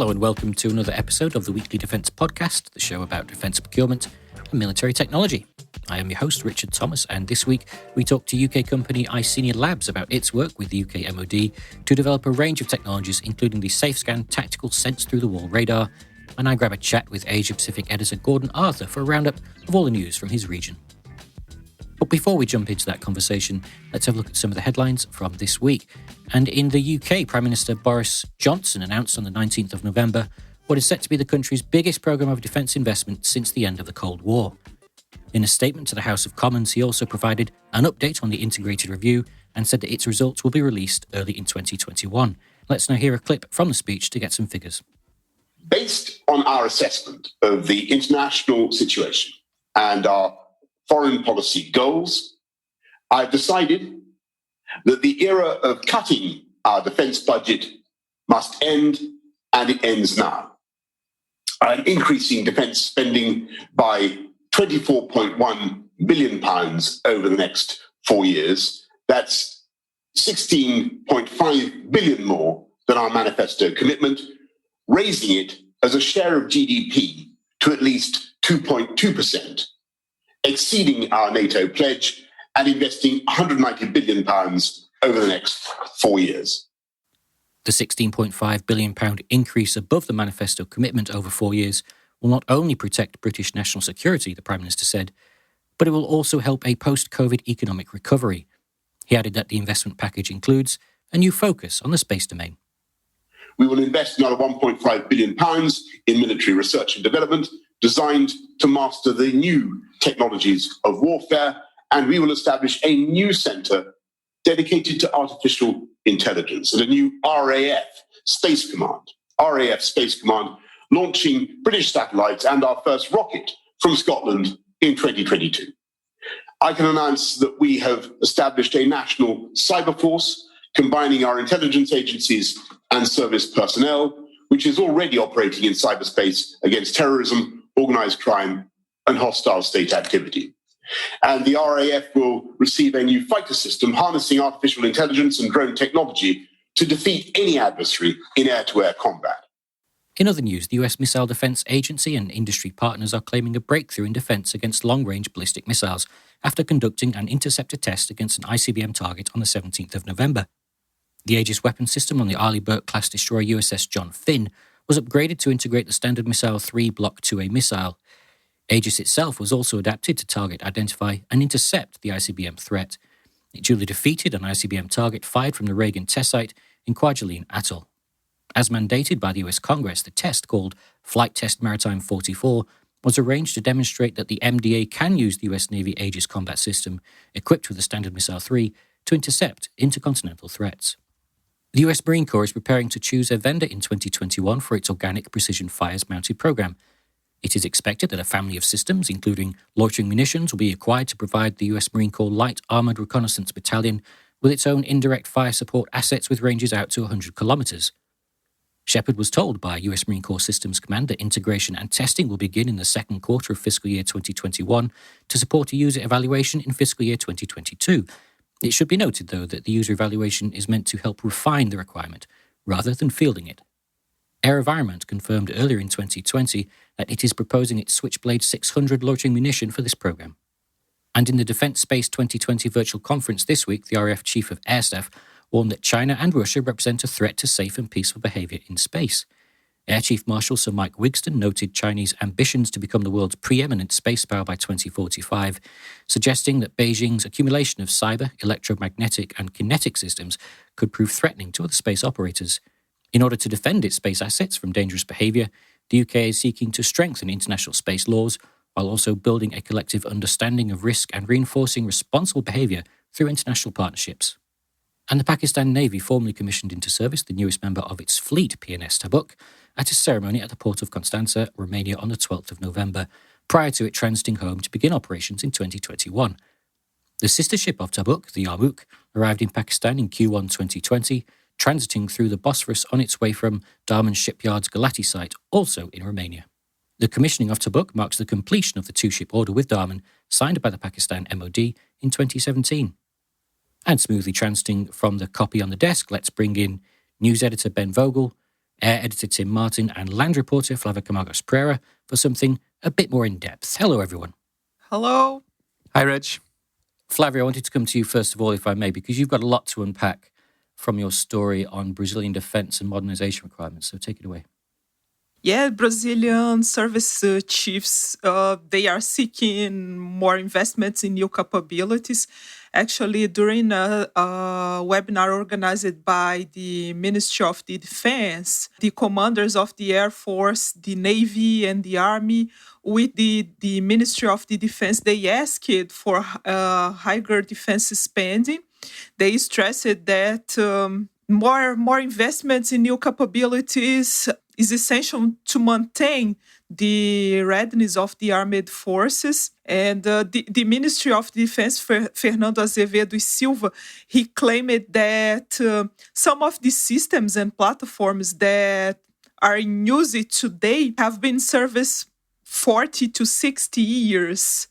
Hello and welcome to another episode of the Weekly Defence Podcast, the show about defence procurement and military technology. I am your host, Richard Thomas, and this week we talk to UK company Iceni Labs about its work with the UK MOD to develop a range of technologies, including the SafeScan Tactical Sense-Through-the-Wall radar, and I grab a chat with Asia-Pacific editor Gordon Arthur for a roundup of all the news from his region. But before we jump into that conversation, let's have a look at some of the headlines from this week. And in the UK, Prime Minister Boris Johnson announced on the 19th of November what is set to be the country's biggest programme of defence investment since the end of the Cold War. In a statement to the House of Commons, he also provided an update on the integrated review and said that its results will be released early in 2021. Let's now hear a clip from the speech to get some figures. Based on our assessment of the international situation and our foreign policy goals, I've decided that the era of cutting our defence budget must end, and it ends now. I'm increasing defence spending by £24.1 billion over the next 4 years. That's £16.5 billion more than our manifesto commitment, raising it as a share of GDP to at least 2.2%. Exceeding our NATO pledge and investing £190 billion over the next 4 years. The £16.5 billion increase above the manifesto commitment over 4 years will not only protect British national security, the Prime Minister said, but it will also help a post-COVID economic recovery. He added that the investment package includes a new focus on the space domain. We will invest another £1.5 billion in military research and development designed to master the new technologies of warfare, and we will establish a new centre dedicated to artificial intelligence and a new RAF Space Command, launching British satellites and our first rocket from Scotland in 2022. I can announce that we have established a national cyber force combining our intelligence agencies and service personnel, which is already operating in cyberspace against terrorism, organised crime and hostile state activity. And the RAF will receive a new fighter system harnessing artificial intelligence and drone technology to defeat any adversary in air-to-air combat. In other news, the US Missile Defense Agency and industry partners are claiming a breakthrough in defense against long-range ballistic missiles after conducting an interceptor test against an ICBM target on the 17th of November. The Aegis weapon system on the Arleigh Burke-class destroyer USS John Finn was upgraded to integrate the Standard Missile 3 Block 2A missile. Aegis itself was also adapted to target, identify and intercept the ICBM threat. It duly defeated an ICBM target fired from the Reagan test site in Kwajalein Atoll. As mandated by the US Congress, the test, called Flight Test Maritime 44, was arranged to demonstrate that the MDA can use the US Navy Aegis combat system, equipped with the Standard Missile 3, to intercept intercontinental threats. The US Marine Corps is preparing to choose a vendor in 2021 for its Organic Precision Fires mounted program. It is expected that a family of systems, including loitering munitions, will be acquired to provide the US Marine Corps Light Armoured Reconnaissance Battalion with its own indirect fire support assets with ranges out to 100 kilometres. Shephard was told by US Marine Corps Systems Command that integration and testing will begin in the second quarter of fiscal year 2021 to support a user evaluation in fiscal year 2022. It should be noted, though, that the user evaluation is meant to help refine the requirement, rather than fielding it. AeroVironment confirmed earlier in 2020 that it is proposing its Switchblade 600 loitering munition for this program. And in the Defence Space 2020 virtual conference this week, the RAF Chief of Air Staff warned that China and Russia represent a threat to safe and peaceful behaviour in space. Air Chief Marshal Sir Mike Wigston noted Chinese ambitions to become the world's preeminent space power by 2045, suggesting that Beijing's accumulation of cyber, electromagnetic and kinetic systems could prove threatening to other space operators. In order to defend its space assets from dangerous behaviour, the UK is seeking to strengthen international space laws while also building a collective understanding of risk and reinforcing responsible behaviour through international partnerships. And the Pakistan Navy formally commissioned into service the newest member of its fleet, PNS Tabuk, at a ceremony at the port of Constanța, Romania on the 12th of November, prior to it transiting home to begin operations in 2021. The sister ship of Tabuk, the Yarmouk, arrived in Pakistan in Q1 2020, transiting through the Bosphorus on its way from Daman Shipyard's Galati site, also in Romania. The commissioning of Tabuk marks the completion of the two-ship order with Daman, signed by the Pakistan MOD in 2017. And smoothly transiting from the copy on the desk, let's bring in news editor Ben Vogel, Air editor Tim Martin, and land reporter Flava Camargos Pereira for something a bit more in depth. Hello, everyone. Hello. Hi, Reg. Flavia, I wanted to come to you first of all, if I may, because you've got a lot to unpack from your story on Brazilian defense and modernization requirements. So take it away. Yeah, Brazilian service chiefs, they are seeking more investments in new capabilities. Actually, during a webinar organized by the Ministry of the Defense, the commanders of the Air Force, the Navy, and the Army, with the Ministry of the Defense, they asked for higher defense spending. They stressed that more investments in new capabilities is essential to maintain the readiness of the armed forces. And the Ministry of Defense, Fernando Azevedo Silva, he claimed that some of the systems and platforms that are in use today have been in service 40 to 60 years.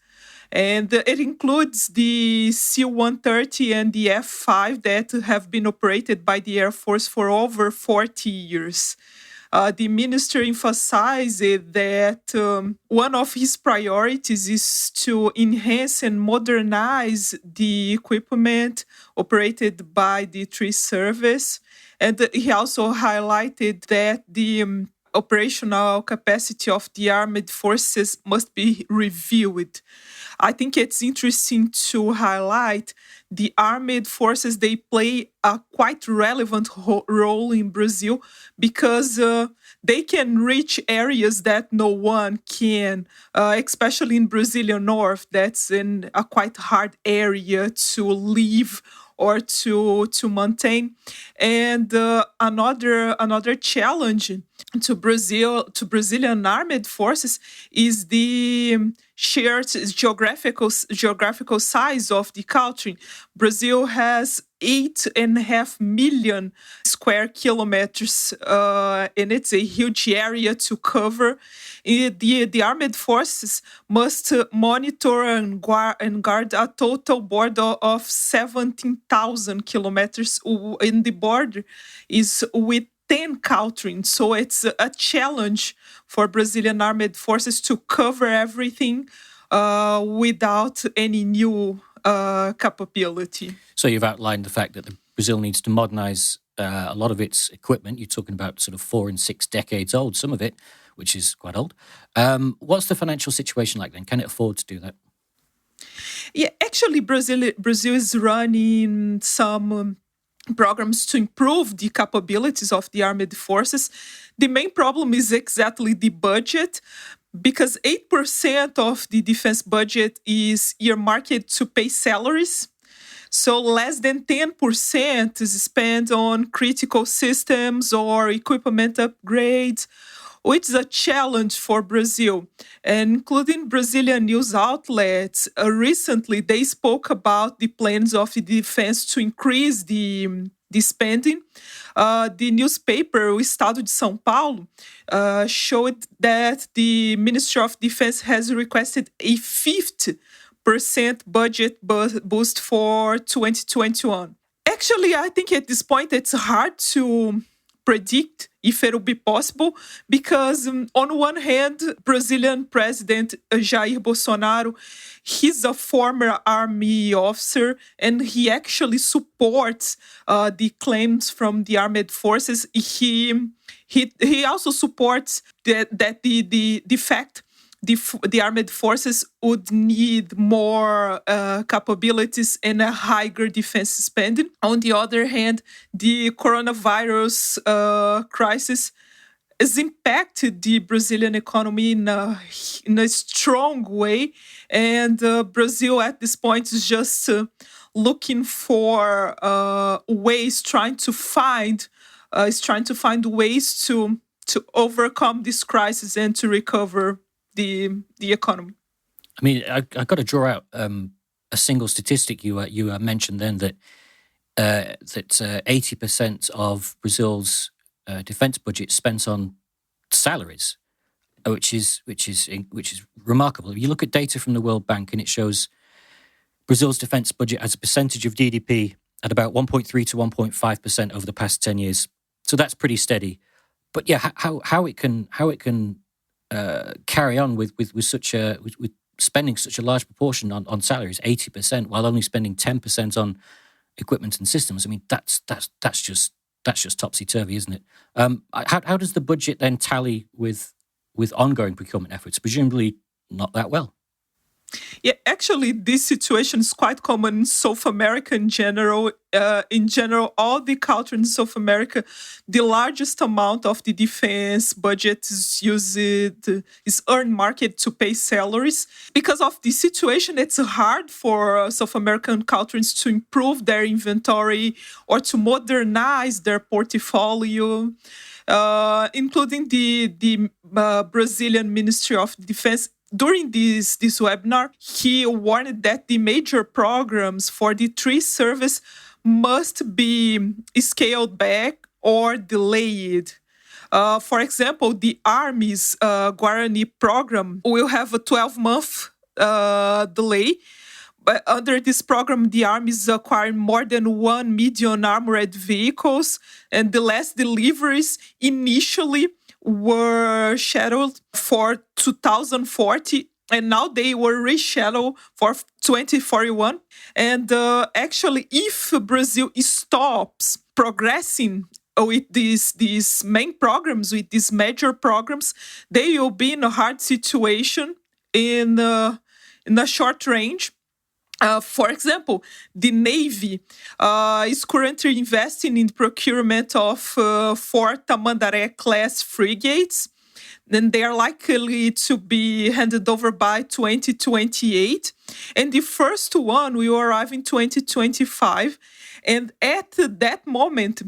And it includes the C-130 and the F-5 that have been operated by the Air Force for over 40 years. The minister emphasized that one of his priorities is to enhance and modernize the equipment operated by the three service. And he also highlighted that the operational capacity of the armed forces must be reviewed. I think it's interesting to highlight the armed forces. They play a quite relevant role in Brazil because they can reach areas that no one can, especially in Brazilian North. That's in a quite hard area to live or to maintain. And another challenge to Brazilian armed forces is the shared geographical size of the country. Brazil has 8.5 million square kilometers, and it's a huge area to cover. The armed forces must monitor and guard a total border of 17,000 kilometers, and the border is with 10 countries. So it's a challenge for Brazilian armed forces to cover everything without any new capability. So you've outlined the fact that Brazil needs to modernize a lot of its equipment. You're talking about sort of 4 and 6 decades old, some of it, which is quite old. What's the financial situation like then? Can it afford to do that? Yeah, actually, Brazil is running some programs to improve the capabilities of the armed forces. The main problem is exactly the budget, because 8% of the defense budget is earmarked to pay salaries. So less than 10% is spent on critical systems or equipment upgrades, which is a challenge for Brazil. And including Brazilian news outlets, recently they spoke about the plans of the defense to increase the spending. The newspaper, O Estado de São Paulo, showed that the Ministry of Defense has requested a 50% budget boost for 2021. Actually, I think at this point it's hard to predict if it will be possible, because on one hand, Brazilian President Jair Bolsonaro, he's a former army officer, and he actually supports the claims from the armed forces. He also supports that the fact the armed forces would need more capabilities and a higher defense spending. On the other hand, the coronavirus crisis has impacted the Brazilian economy in a strong way, and Brazil at this point is just looking for ways, trying to find ways to overcome this crisis and to recover the economy. I mean, I got to draw out a single statistic you mentioned then, that 80% of Brazil's defense budget spent on salaries, which is remarkable. If you look at data from the World Bank, and it shows Brazil's defense budget as a percentage of GDP at about 1.3 to 1.5% over the past 10 years. So that's pretty steady. But yeah, how it can carry on with such a with spending such a large proportion on salaries, 80%, while only spending 10% on equipment and systems. I mean, that's just topsy turvy, isn't it? How does the budget then tally with ongoing procurement efforts? Presumably not that well. Yeah, actually, this situation is quite common in South America in general. All the culture in South America, the largest amount of the defense budget is earned market to pay salaries. Because of the situation, it's hard for South American countries to improve their inventory or to modernize their portfolio. Including the Brazilian Ministry of Defense. During this webinar, he warned that the major programs for the tree service must be scaled back or delayed. For example, the Army's Guarani program will have a 12-month delay. But under this program, the Army is acquiring more than 1 million armored vehicles, and the last deliveries initially were scheduled for 2040, and now they were rescheduled for 2041. And actually, if Brazil stops progressing with these main programs, with these major programs, they will be in a hard situation in a short range. For example, the Navy is currently investing in the procurement of 4 Tamandaré-class frigates. Then they are likely to be handed over by 2028. And the first one will arrive in 2025. And at that moment,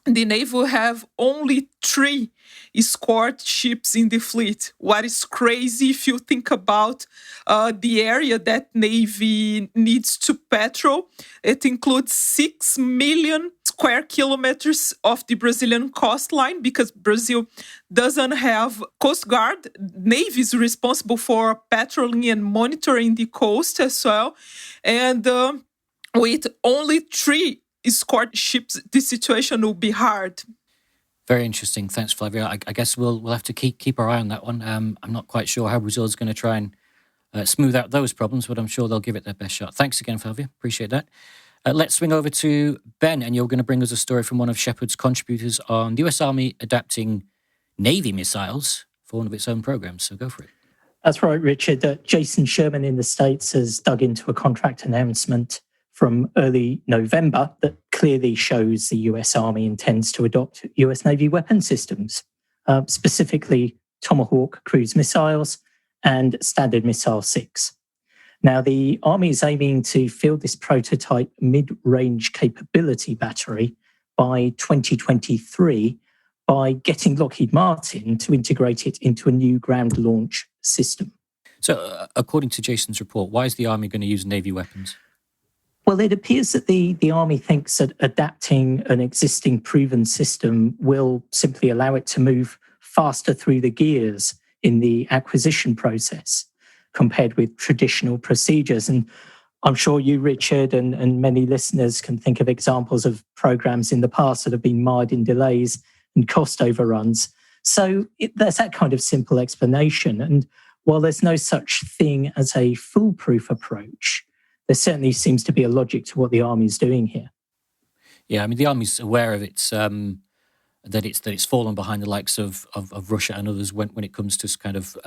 the Navy will have only 3 escort ships in the fleet. What is crazy if you think about the area that Navy needs to patrol. It includes 6 million square kilometers of the Brazilian coastline, because Brazil doesn't have Coast Guard. Navy is responsible for patrolling and monitoring the coast as well. And with only 3 escort ships, this situation will be hard. Very interesting. Thanks, Flavia. I guess we'll have to keep our eye on that one. I'm not quite sure how Brazil is going to try and smooth out those problems, but I'm sure they'll give it their best shot. Thanks again, Flavia. Appreciate that. Let's swing over to Ben, and you're going to bring us a story from one of Shephard's contributors on the US Army adapting Navy missiles for one of its own programs. So go for it. That's right, Richard. Jason Sherman in the States has dug into a contract announcement from early November that clearly shows the US Army intends to adopt US Navy weapon systems, specifically Tomahawk cruise missiles and Standard Missile 6. Now, the Army is aiming to field this prototype mid-range capability battery by 2023 by getting Lockheed Martin to integrate it into a new ground launch system. So, according to Jason's report, why is the Army going to use Navy weapons? Well, it appears that the Army thinks that adapting an existing proven system will simply allow it to move faster through the gears in the acquisition process compared with traditional procedures. And I'm sure you, Richard, and many listeners can think of examples of programs in the past that have been mired in delays and cost overruns. So there's that kind of simple explanation. And while there's no such thing as a foolproof approach, there certainly seems to be a logic to what the Army is doing here. Yeah, I mean, the Army's aware of its that it's fallen behind the likes of Russia and others when it comes to kind of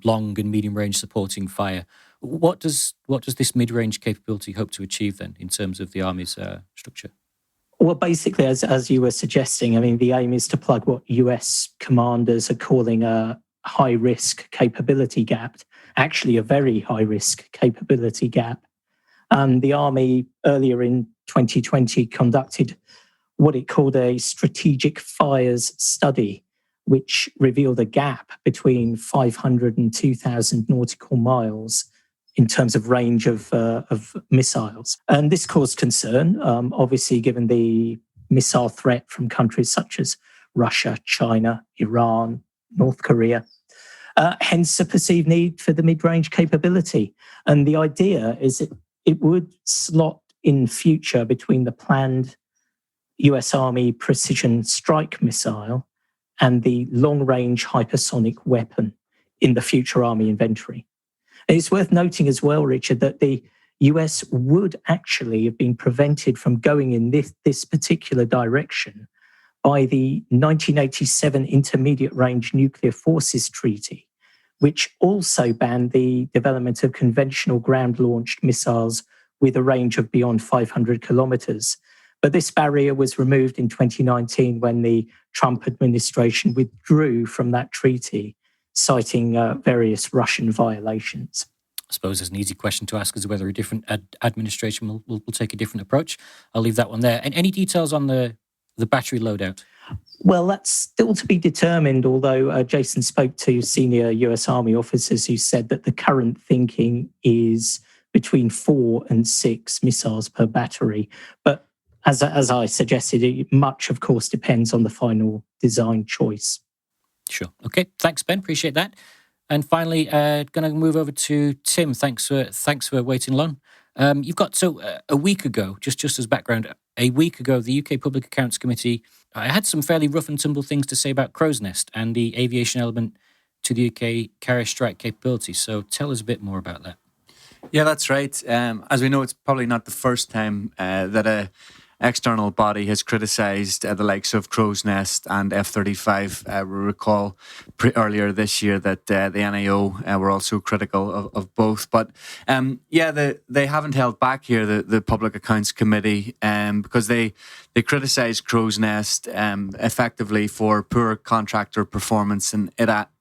long and medium range supporting fire. What does this mid range capability hope to achieve then in terms of the Army's structure? Well, basically, as you were suggesting, I mean, the aim is to plug what US commanders are calling a high risk capability gap, actually a very high risk capability gap. The Army earlier in 2020 conducted what it called a strategic fires study, which revealed a gap between 500 and 2,000 nautical miles in terms of range of missiles. And this caused concern, obviously, given the missile threat from countries such as Russia, China, Iran, North Korea. Hence a perceived need for the mid-range capability. And the idea is that it would slot in future between the planned US Army precision strike missile and the long-range hypersonic weapon in the future army inventory. And it's worth noting as well, Richard, that the US would actually have been prevented from going in this particular direction by the 1987 Intermediate Range Nuclear Forces Treaty, which also banned the development of conventional ground-launched missiles with a range of beyond 500 kilometers. But this barrier was removed in 2019 when the Trump administration withdrew from that treaty, citing various Russian violations. I suppose there's an easy question to ask as to whether a different administration will take a different approach. I'll leave that one there. And any details on the battery loadout? Well, that's still to be determined, although Jason spoke to senior US Army officers who said that the current thinking is between 4 and 6 missiles per battery. But as I suggested, much, of course, depends on the final design choice. Sure. Okay. Thanks, Ben. Appreciate that. And finally, going to move over to Tim. Thanks for waiting long. You've got a week ago, just as background, a week ago, the UK Public Accounts Committee had some fairly rough and tumble things to say about Crow's Nest and the aviation element to the UK carrier strike capability. So tell us a bit more about that. Yeah, that's right. As we know, it's probably not the first time that a external body has criticised the likes of Crow's Nest and F-35. We recall earlier this year that the NAO were also critical of both. But they haven't held back here, the Public Accounts Committee, because they criticised Crow's Nest effectively for poor contractor performance and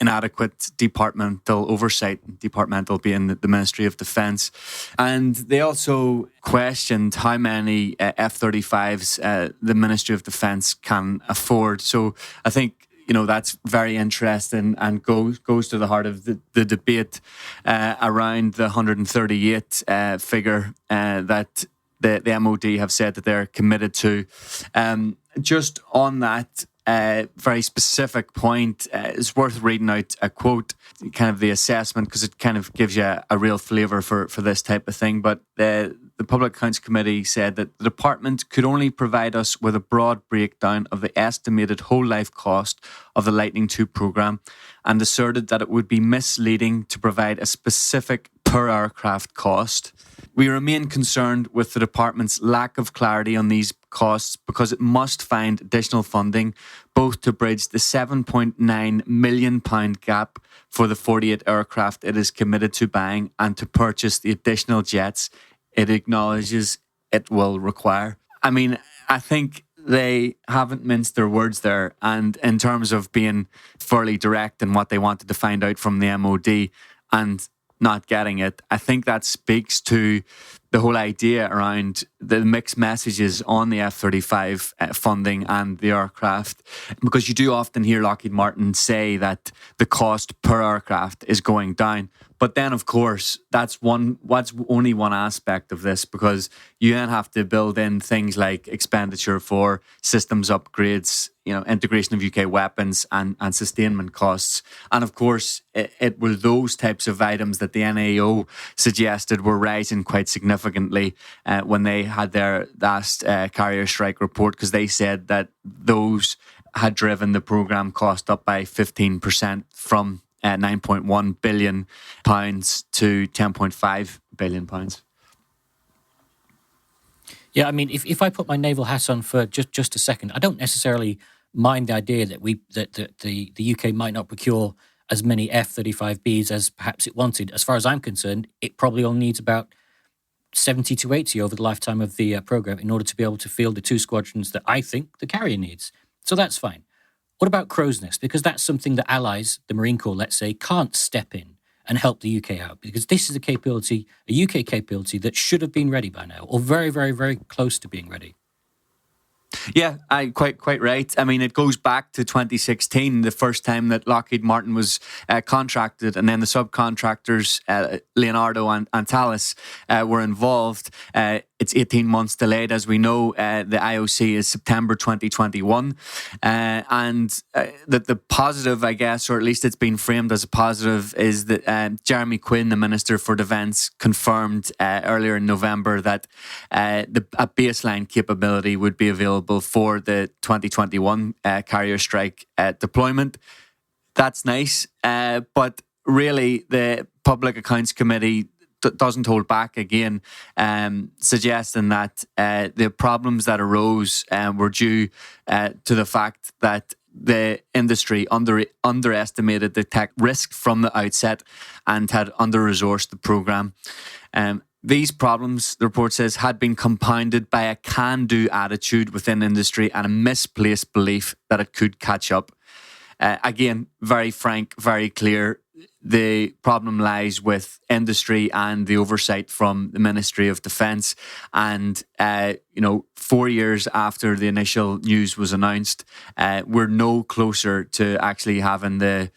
inadequate departmental oversight, departmental being the Ministry of Defence. And they also questioned how many F-35s the Ministry of Defence can afford. So I think, that's very interesting and goes to the heart of the debate around the 138 figure that the MOD have said that they're committed to. Just on that very specific point, it's worth reading out a quote, kind of the assessment, because it kind of gives you a real flavour for this type of thing. But the Public Accounts Committee said that the department could only provide us with a broad breakdown of the estimated whole life cost of the Lightning II programme, and asserted that it would be misleading to provide a specific per aircraft cost. We remain concerned with the department's lack of clarity on these costs because it must find additional funding both to bridge the £7.9 million gap for the 48 aircraft it is committed to buying and to purchase the additional jets it acknowledges it will require. I mean, I think they haven't minced their words there, and in terms of being fairly direct in what they wanted to find out from the MOD and not getting it, I think that speaks to the whole idea around the mixed messages on the F-35 funding and the aircraft, because you do often hear Lockheed Martin say that the cost per aircraft is going down. But then, of course, that's only one aspect of this, because you then have to build in things like expenditure for systems upgrades, integration of UK weapons and sustainment costs. And of course, it were those types of items that the NAO suggested were rising quite significantly when they had their last carrier strike report, because they said that those had driven the programme cost up by 15% from £9.1 billion to £10.5 billion. Yeah, I mean, if I put my naval hat on for just a second, I don't necessarily mind the idea that the UK might not procure as many F-35Bs as perhaps it wanted. As far as I'm concerned, it probably only needs about 70 to 80 over the lifetime of the programme in order to be able to field the 2 squadrons that I think the carrier needs. So that's fine. What about Crow's Nest? Because that's something that allies, the Marine Corps, let's say, can't step in and help the UK out, because this is a UK capability that should have been ready by now, or very, very, very close to being ready. Yeah, quite right. I mean, it goes back to 2016, the first time that Lockheed Martin was contracted, and then the subcontractors, Leonardo and Thales, were involved. It it's 18 months delayed. As we know, the IOC is September 2021. The positive, I guess, or at least it's been framed as a positive, is that Jeremy Quinn, the Minister for Defence, confirmed earlier in November that a baseline capability would be available for the 2021 carrier strike deployment. That's nice, but really the Public Accounts Committee doesn't hold back again, suggesting that the problems that arose were due to the fact that the industry underestimated the tech risk from the outset and had under-resourced the programme. These problems, the report says, had been compounded by a can-do attitude within industry and a misplaced belief that it could catch up. Again, very frank, very clear. The problem lies with industry and the oversight from the Ministry of Defence. And, 4 years after the initial news was announced, we're no closer to actually having the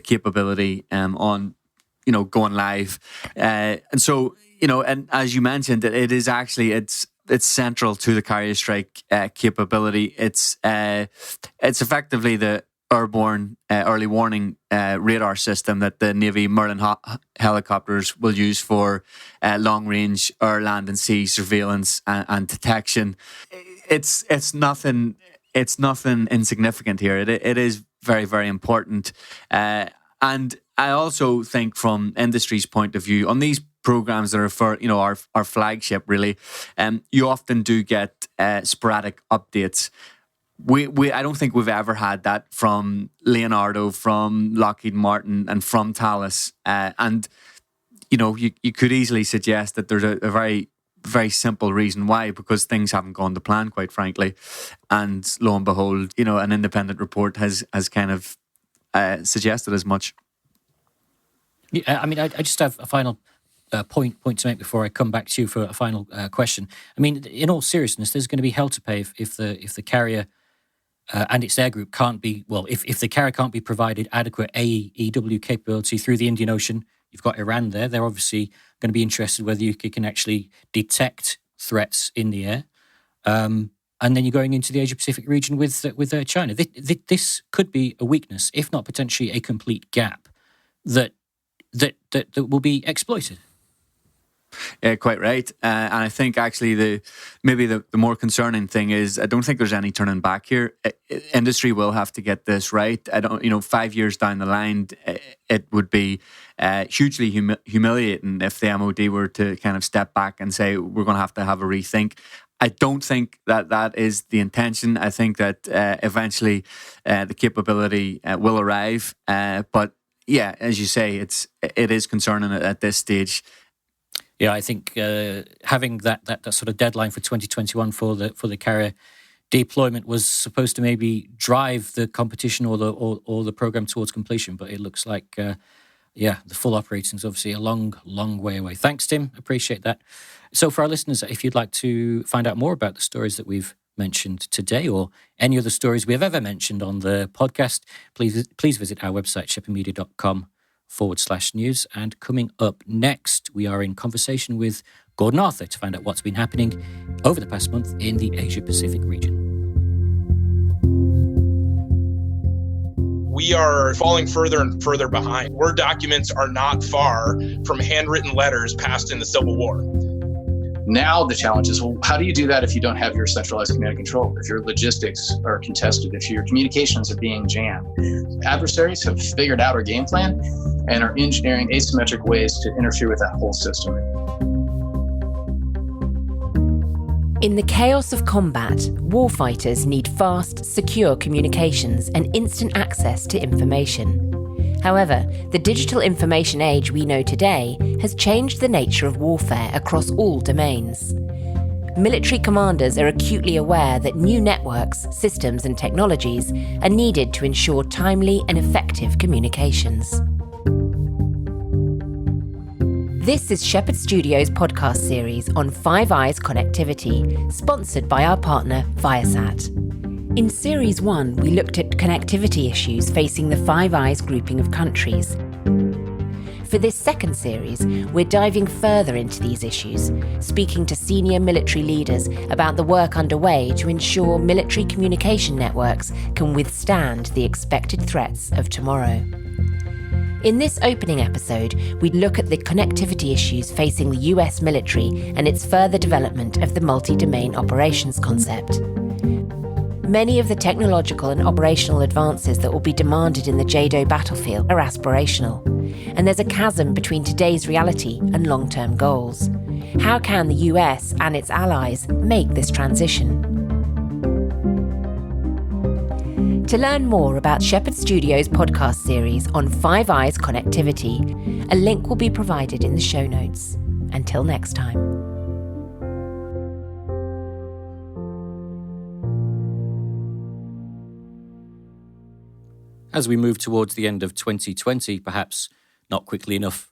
capability on, going live. And so, and as you mentioned, it is actually, it's central to the carrier strike capability. It's effectively the airborne early warning radar system that the Navy Merlin helicopters will use for long-range air, land and sea surveillance and detection. It's nothing insignificant here. It is very, very important. And I also think from industry's point of view, on these programs that are for our flagship, really, you often do get sporadic updates. I don't think we've ever had that from Leonardo, from Lockheed Martin, and from Thales. You could easily suggest that there's a very, very simple reason why, because things haven't gone to plan, quite frankly. And lo and behold, an independent report has kind of suggested as much. Yeah, I mean, I just have a final point to make before I come back to you for a final question. I mean, in all seriousness, there's going to be hell to pay if the carrier and its air group can't be, if the carrier can't be provided adequate AEW capability through the Indian Ocean. You've got Iran there. They're obviously going to be interested whether you can actually detect threats in the air. And then you're going into the Asia-Pacific region with China. This could be a weakness, if not potentially a complete gap, that will be exploited. Yeah, quite right. And I think actually the more concerning thing is I don't think there's any turning back here. Industry will have to get this right. 5 years down the line, it would be hugely humiliating if the MOD were to kind of step back and say we're going to have a rethink. I don't think that is the intention. I think that eventually the capability will arrive. But yeah, as you say, it is concerning at this stage. Yeah, I think having that sort of deadline for 2021 for the carrier deployment was supposed to maybe drive the competition or the program towards completion, but it looks like the full operating is obviously a long way away. Thanks, Tim. Appreciate that. So for our listeners, if you'd like to find out more about the stories that we've mentioned today or any other stories we have ever mentioned on the podcast, please visit our website, shepherdmedia.com/news. And coming up next, we are in conversation with Gordon Arthur to find out what's been happening over the past month in the Asia-Pacific region. We are falling further and further behind. Word documents are not far from handwritten letters passed in the Civil War. Now the challenge is, well, how do you do that if you don't have your centralized command and control, if your logistics are contested, if your communications are being jammed? Adversaries have figured out our game plan and are engineering asymmetric ways to interfere with that whole system. In the chaos of combat, warfighters need fast, secure communications and instant access to information. However, the digital information age we know today has changed the nature of warfare across all domains. Military commanders are acutely aware that new networks, systems and technologies are needed to ensure timely and effective communications. This is Shephard Studios' podcast series on Five Eyes connectivity, sponsored by our partner Viasat. In Series 1, we looked at connectivity issues facing the Five Eyes grouping of countries. For this second series, we're diving further into these issues, speaking to senior military leaders about the work underway to ensure military communication networks can withstand the expected threats of tomorrow. In this opening episode, we look at the connectivity issues facing the US military and its further development of the multi-domain operations concept. Many of the technological and operational advances that will be demanded in the JADO battlefield are aspirational, and there's a chasm between today's reality and long-term goals. How can the US and its allies make this transition? To learn more about Shephard Studios' podcast series on Five Eyes connectivity, a link will be provided in the show notes. Until next time. As we move towards the end of 2020, perhaps not quickly enough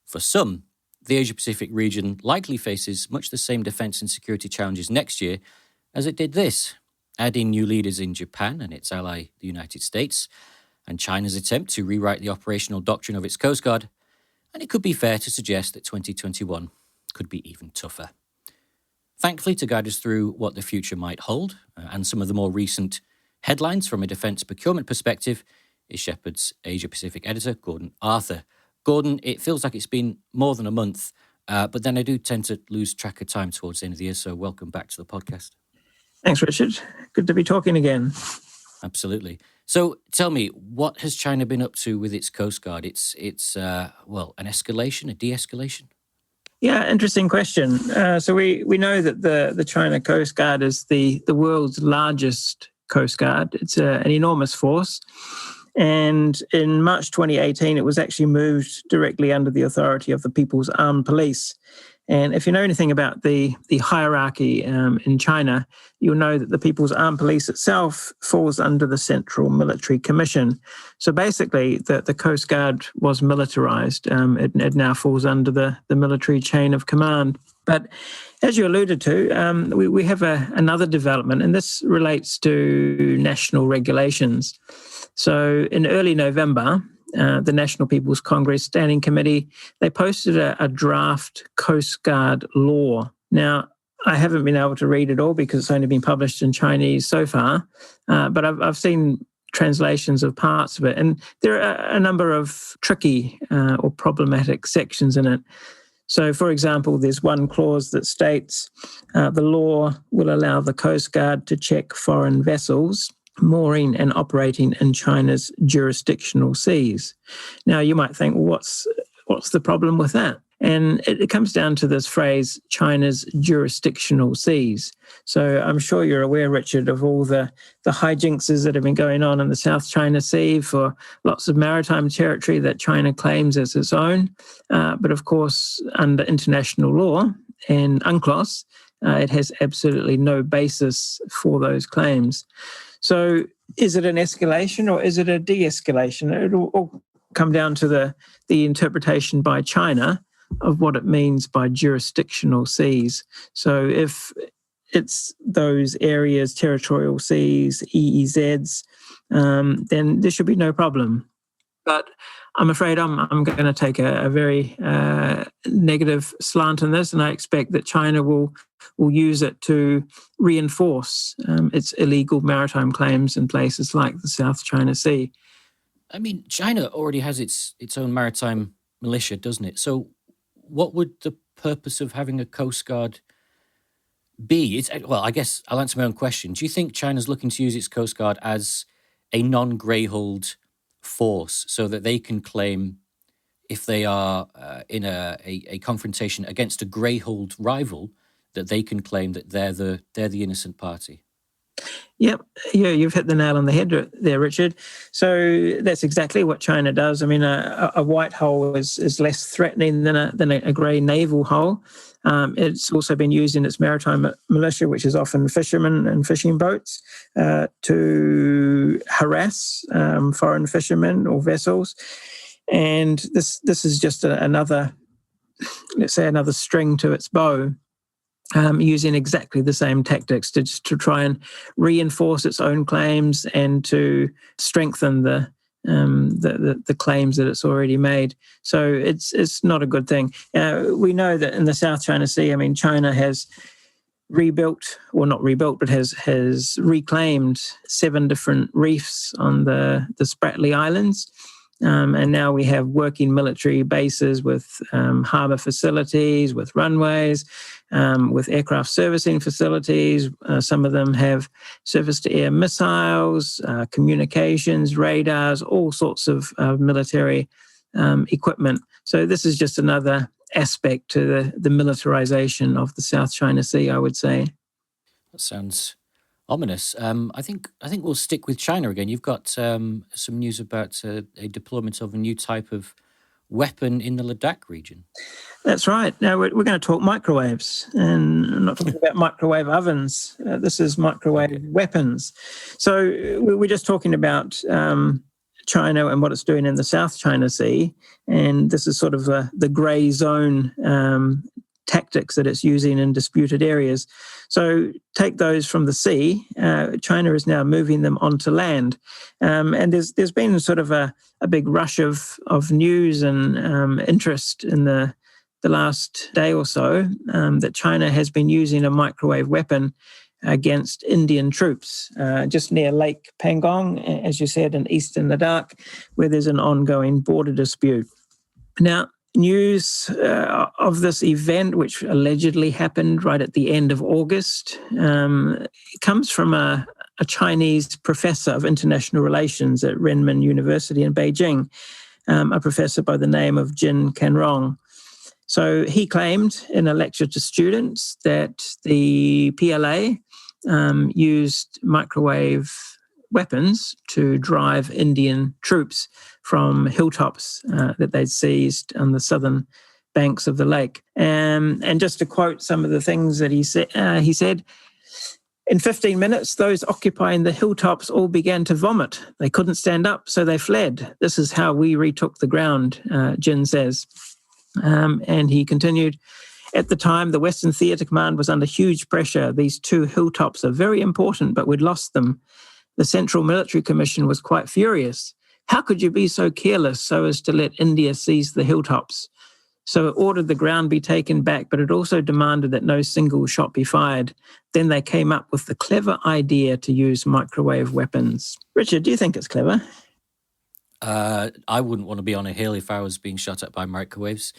for some, the Asia-Pacific region likely faces much the same defence and security challenges next year as it did this. Adding new leaders in Japan and its ally, the United States, and China's attempt to rewrite the operational doctrine of its Coast Guard, and it could be fair to suggest that 2021 could be even tougher. Thankfully, to guide us through what the future might hold, and some of the more recent headlines from a defence procurement perspective, is Shephard's Asia-Pacific editor, Gordon Arthur. Gordon, it feels like it's been more than a month, but then I do tend to lose track of time towards the end of the year, so welcome back to the podcast. Thanks, Richard. Good to be talking again. Absolutely. So tell me, what has China been up to with its Coast Guard? It's an escalation, a de-escalation? Yeah, interesting question. So we know that the China Coast Guard is the world's largest Coast Guard. It's an enormous force. And in March 2018, it was actually moved directly under the authority of the People's Armed Police. And if you know anything about the hierarchy in China, you'll know that the People's Armed Police itself falls under the Central Military Commission. So basically, the Coast Guard was militarized. It now falls under the military chain of command. But as you alluded to, we have another development, and this relates to national regulations. So in early November, the National People's Congress Standing Committee, they posted a draft Coast Guard law. Now, I haven't been able to read it all because it's only been published in Chinese so far, but I've seen translations of parts of it. And there are a number of tricky or problematic sections in it. So, for example, there's one clause that states the law will allow the Coast Guard to check foreign vessels mooring and operating in China's jurisdictional seas. Now, you might think, well, what's the problem with that? And it comes down to this phrase, China's jurisdictional seas. So I'm sure you're aware, Richard, of all the hijinkses that have been going on in the South China Sea for lots of maritime territory that China claims as its own. But of course, under international law and UNCLOS, it has absolutely no basis for those claims. So is it an escalation or is it a de-escalation? It'll all come down to the interpretation by China of what it means by jurisdictional seas. So if it's those areas, territorial seas, EEZs, then there should be no problem. But I'm afraid I'm going to take a very negative slant on this, and I expect that China will use it to reinforce its illegal maritime claims in places like the South China Sea. I mean, China already has its own maritime militia, doesn't it? So what would the purpose of having a Coast Guard be? I guess I'll answer my own question. Do you think China's looking to use its Coast Guard as a non-greyhold force so that they can claim, if they are in a confrontation against a greyhold rival, that they can claim that they're the innocent party? Yep, yeah, you've hit the nail on the head there, Richard. So that's exactly what China does. I mean, a white hull is less threatening than a grey naval hull. It's also been used in its maritime militia, which is often fishermen and fishing boats, to harass foreign fishermen or vessels. And this is just another string to its bow. Using exactly the same tactics to try and reinforce its own claims and to strengthen the the claims that it's already made. So it's not a good thing. We know that in the South China Sea, I mean, China has rebuilt, or not rebuilt, but has reclaimed 7 different reefs on the Spratly Islands. And now we have working military bases with harbour facilities, with runways, with aircraft servicing facilities. Some of them have surface-to-air missiles, communications, radars, all sorts of military equipment. So this is just another aspect to the militarization of the South China Sea, I would say. That sounds ominous. I think we'll stick with China again. You've got some news about a deployment of a new type of weapon in the Ladakh region. That's right. Now we're going to talk microwaves, and I'm not talking about microwave ovens. This is microwave weapons. So we're just talking about China and what it's doing in the South China Sea, and this is sort of the grey zone tactics that it's using in disputed areas. So take those from the sea. China is now moving them onto land, and there's been sort of a big rush of news and interest in the last day or so that China has been using a microwave weapon against Indian troops just near Lake Pangong, as you said, in eastern Ladakh, where there's an ongoing border dispute. Now, news of this event, which allegedly happened right at the end of August, comes from a Chinese professor of international relations at Renmin University in Beijing, a professor by the name of Jin Canrong. So he claimed in a lecture to students that the PLA used microwave weapons to drive Indian troops from hilltops that they'd seized on the southern banks of the lake. And just to quote some of the things that he said, in 15 minutes, those occupying the hilltops all began to vomit. They couldn't stand up, so they fled. This is how we retook the ground, Jin says. And he continued, at the time, the Western Theatre Command was under huge pressure. These 2 hilltops are very important, but we'd lost them. The Central Military Commission was quite furious. How could you be so careless so as to let India seize the hilltops? So it ordered the ground be taken back, but it also demanded that no single shot be fired. Then they came up with the clever idea to use microwave weapons. Richard, do you think it's clever? I wouldn't want to be on a hill if I was being shot at by microwaves.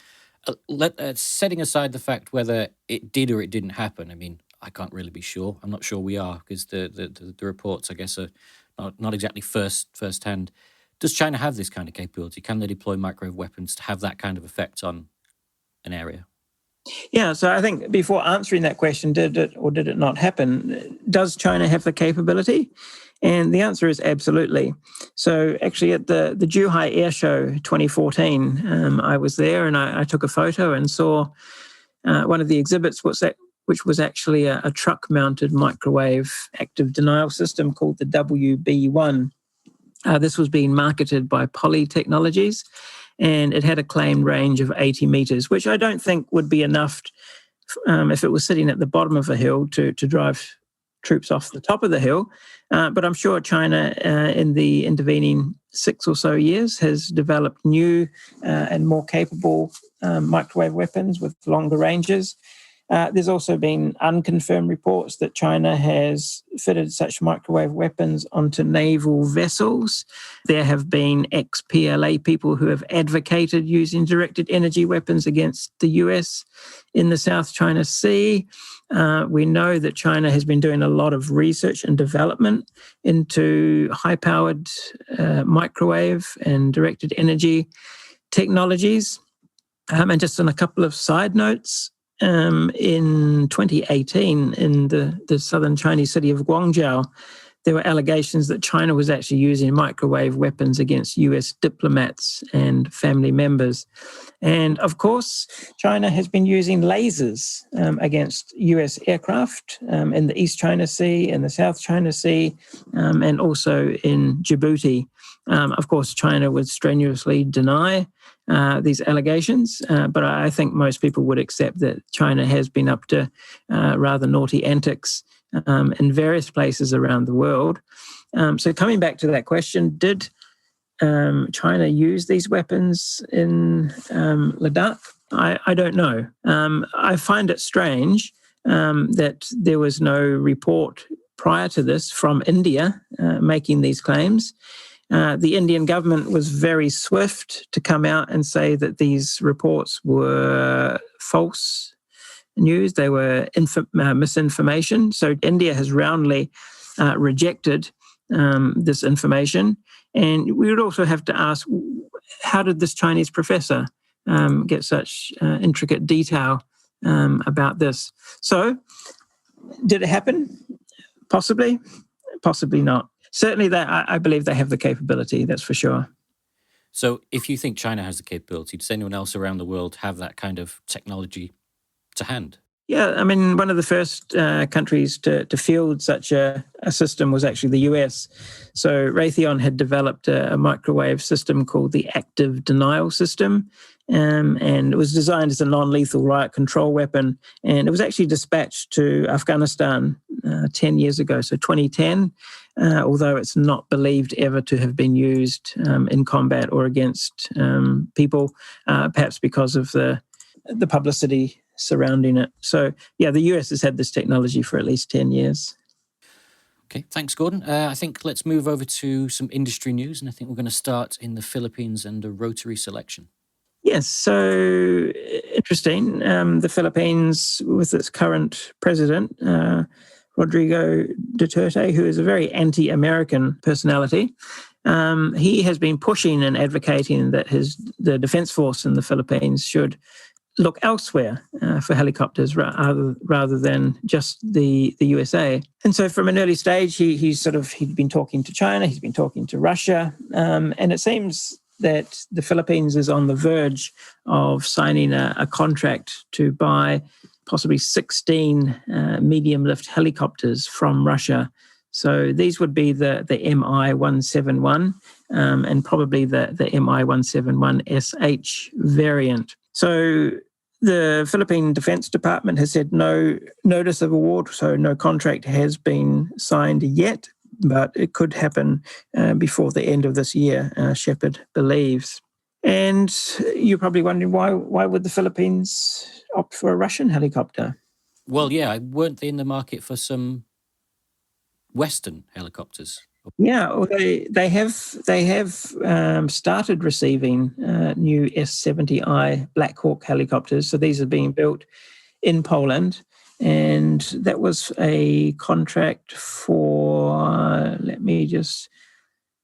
Setting aside the fact whether it did or it didn't happen, I mean, I can't really be sure. I'm not sure we are, because the reports, I guess, are not exactly first-hand. Does China have this kind of capability? Can they deploy microwave weapons to have that kind of effect on an area? Yeah, so I think before answering that question, did it or did it not happen, does China have the capability? And the answer is absolutely. So actually at the Zhuhai Air Show 2014, I was there and I took a photo and saw one of the exhibits, which was actually a truck-mounted microwave active denial system called the WB1. This was being marketed by Poly Technologies, and it had a claimed range of 80 meters, which I don't think would be enough if it was sitting at the bottom of a hill to drive troops off the top of the hill. But I'm sure China, in the intervening 6 or so years, has developed new and more capable microwave weapons with longer ranges. There's also been unconfirmed reports that China has fitted such microwave weapons onto naval vessels. There have been ex-PLA people who have advocated using directed energy weapons against the US in the South China Sea. We know that China has been doing a lot of research and development into high-powered microwave and directed energy technologies. And just on a couple of side notes, in 2018, in the southern Chinese city of Guangzhou, there were allegations that China was actually using microwave weapons against US diplomats and family members. And of course, China has been using lasers against US aircraft in the East China Sea, in the South China Sea, and also in Djibouti. Of course, China would strenuously deny these allegations, but I think most people would accept that China has been up to rather naughty antics in various places around the world. So coming back to that question, did China use these weapons in Ladakh? I don't know. I find it strange that there was no report prior to this from India making these claims. The Indian government was very swift to come out and say that these reports were false news. They were misinformation. So India has roundly rejected this information. And we would also have to ask, how did this Chinese professor get such intricate detail about this? So did it happen? Possibly, possibly not. Certainly, I believe they have the capability, that's for sure. So if you think China has the capability, does anyone else around the world have that kind of technology to hand? Yeah, I mean, one of the first countries to field such a system was actually the US. So Raytheon had developed a microwave system called the active denial system, and it was designed as a non-lethal riot control weapon. And it was actually dispatched to Afghanistan 10 years ago, so 2010, although it's not believed ever to have been used in combat or against people, perhaps because of the publicity surrounding it. So, yeah, the US has had this technology for at least 10 years. Okay, thanks, Gordon. I think let's move over to some industry news, and I think we're going to start in the Philippines and a rotary selection. Yes, so interesting. The Philippines, with its current president, Rodrigo Duterte, who is a very anti-American personality, he has been pushing and advocating that the defense force in the Philippines should look elsewhere for helicopters rather than just the USA. And so from an early stage, he'd been talking to China, he's been talking to Russia, and it seems that the Philippines is on the verge of signing a contract to buy possibly 16 medium-lift helicopters from Russia. So these would be the Mi-171 and probably the Mi-171SH variant. So the Philippine Defense Department has said no notice of award, so no contract has been signed yet, but it could happen before the end of this year, Shephard believes. And you're probably wondering why would the Philippines opt for a Russian helicopter? Well, yeah, weren't they in the market for some Western helicopters? Yeah, well, they have started receiving new S-70I Black Hawk helicopters. So these are being built in Poland, and that was a contract for, let me just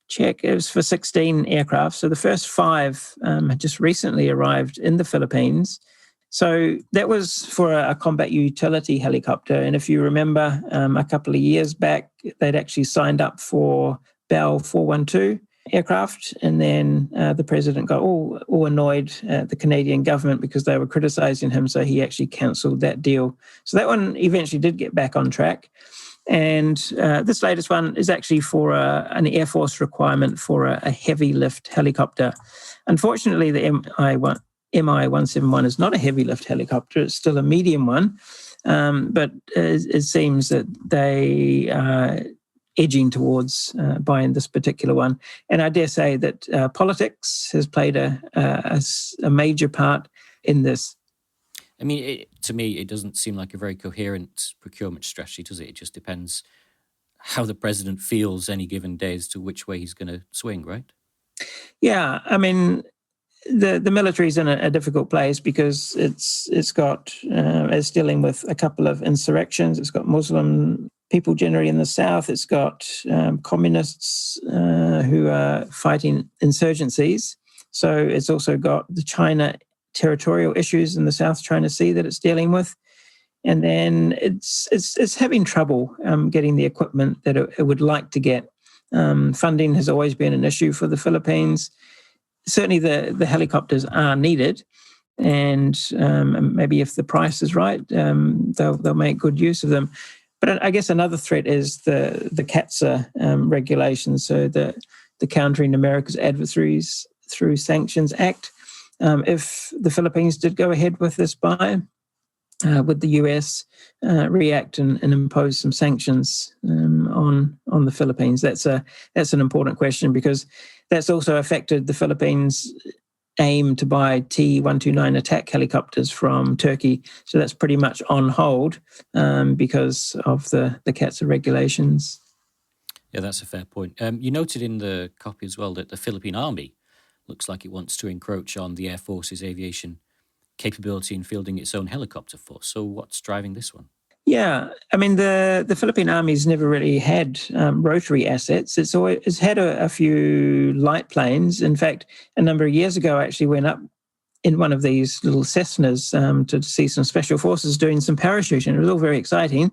check, it was for 16 aircraft. So the first 5 had just recently arrived in the Philippines. So that was for a combat utility helicopter. And if you remember, a couple of years back, they'd actually signed up for Bell 412 aircraft. And then the president got all annoyed at the Canadian government because they were criticizing him. So he actually cancelled that deal. So that one eventually did get back on track. And this latest one is actually for an Air Force requirement for a heavy lift helicopter. Unfortunately, the Mi-171 is not a heavy lift helicopter. It's still a medium one. But it seems that they are edging towards buying this particular one. And I dare say that politics has played a major part in this. I mean, to me, it doesn't seem like a very coherent procurement strategy, does it? It just depends how the president feels any given day as to which way he's going to swing, right? Yeah, I mean, the military is in a difficult place because it's dealing with a couple of insurrections. It's got Muslim people generally in the south. It's got communists who are fighting insurgencies. So it's also got the China territorial issues in the South China Sea that it's dealing with. And then it's having trouble getting the equipment that it would like to get. Funding has always been an issue for the Philippines. Certainly the helicopters are needed, and maybe if the price is right, they'll make good use of them. But I guess another threat is the CATSA regulations, so the Countering America's Adversaries Through Sanctions Act. If the Philippines did go ahead with this buy, would the US react and impose some sanctions on the Philippines? That's an important question, because that's also affected the Philippines' aim to buy T-129 attack helicopters from Turkey. So that's pretty much on hold because of the CATSA regulations. Yeah, that's a fair point. You noted in the copy as well that the Philippine Army looks like it wants to encroach on the Air Force's aviation capability in fielding its own helicopter force. So what's driving this one? Yeah, I mean, the Philippine Army's never really had rotary assets. It's had a few light planes. In fact, a number of years ago, I actually went up in one of these little Cessnas to see some special forces doing some parachuting. It was all very exciting.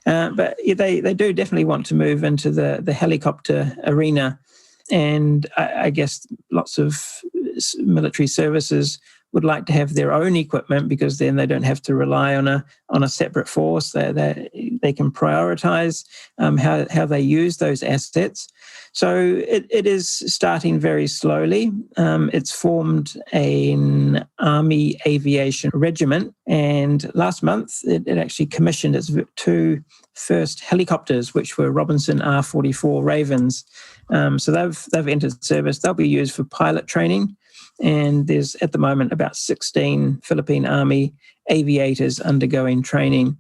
But they do definitely want to move into the helicopter arena. And I guess lots of military services would like to have their own equipment, because then they don't have to rely on a separate force. They can prioritize how they use those assets. So it is starting very slowly. It's formed an Army Aviation Regiment, and last month it actually commissioned its two first helicopters, which were Robinson R-44 Ravens. So they've entered service. They'll be used for pilot training. And there's at the moment about 16 Philippine Army aviators undergoing training.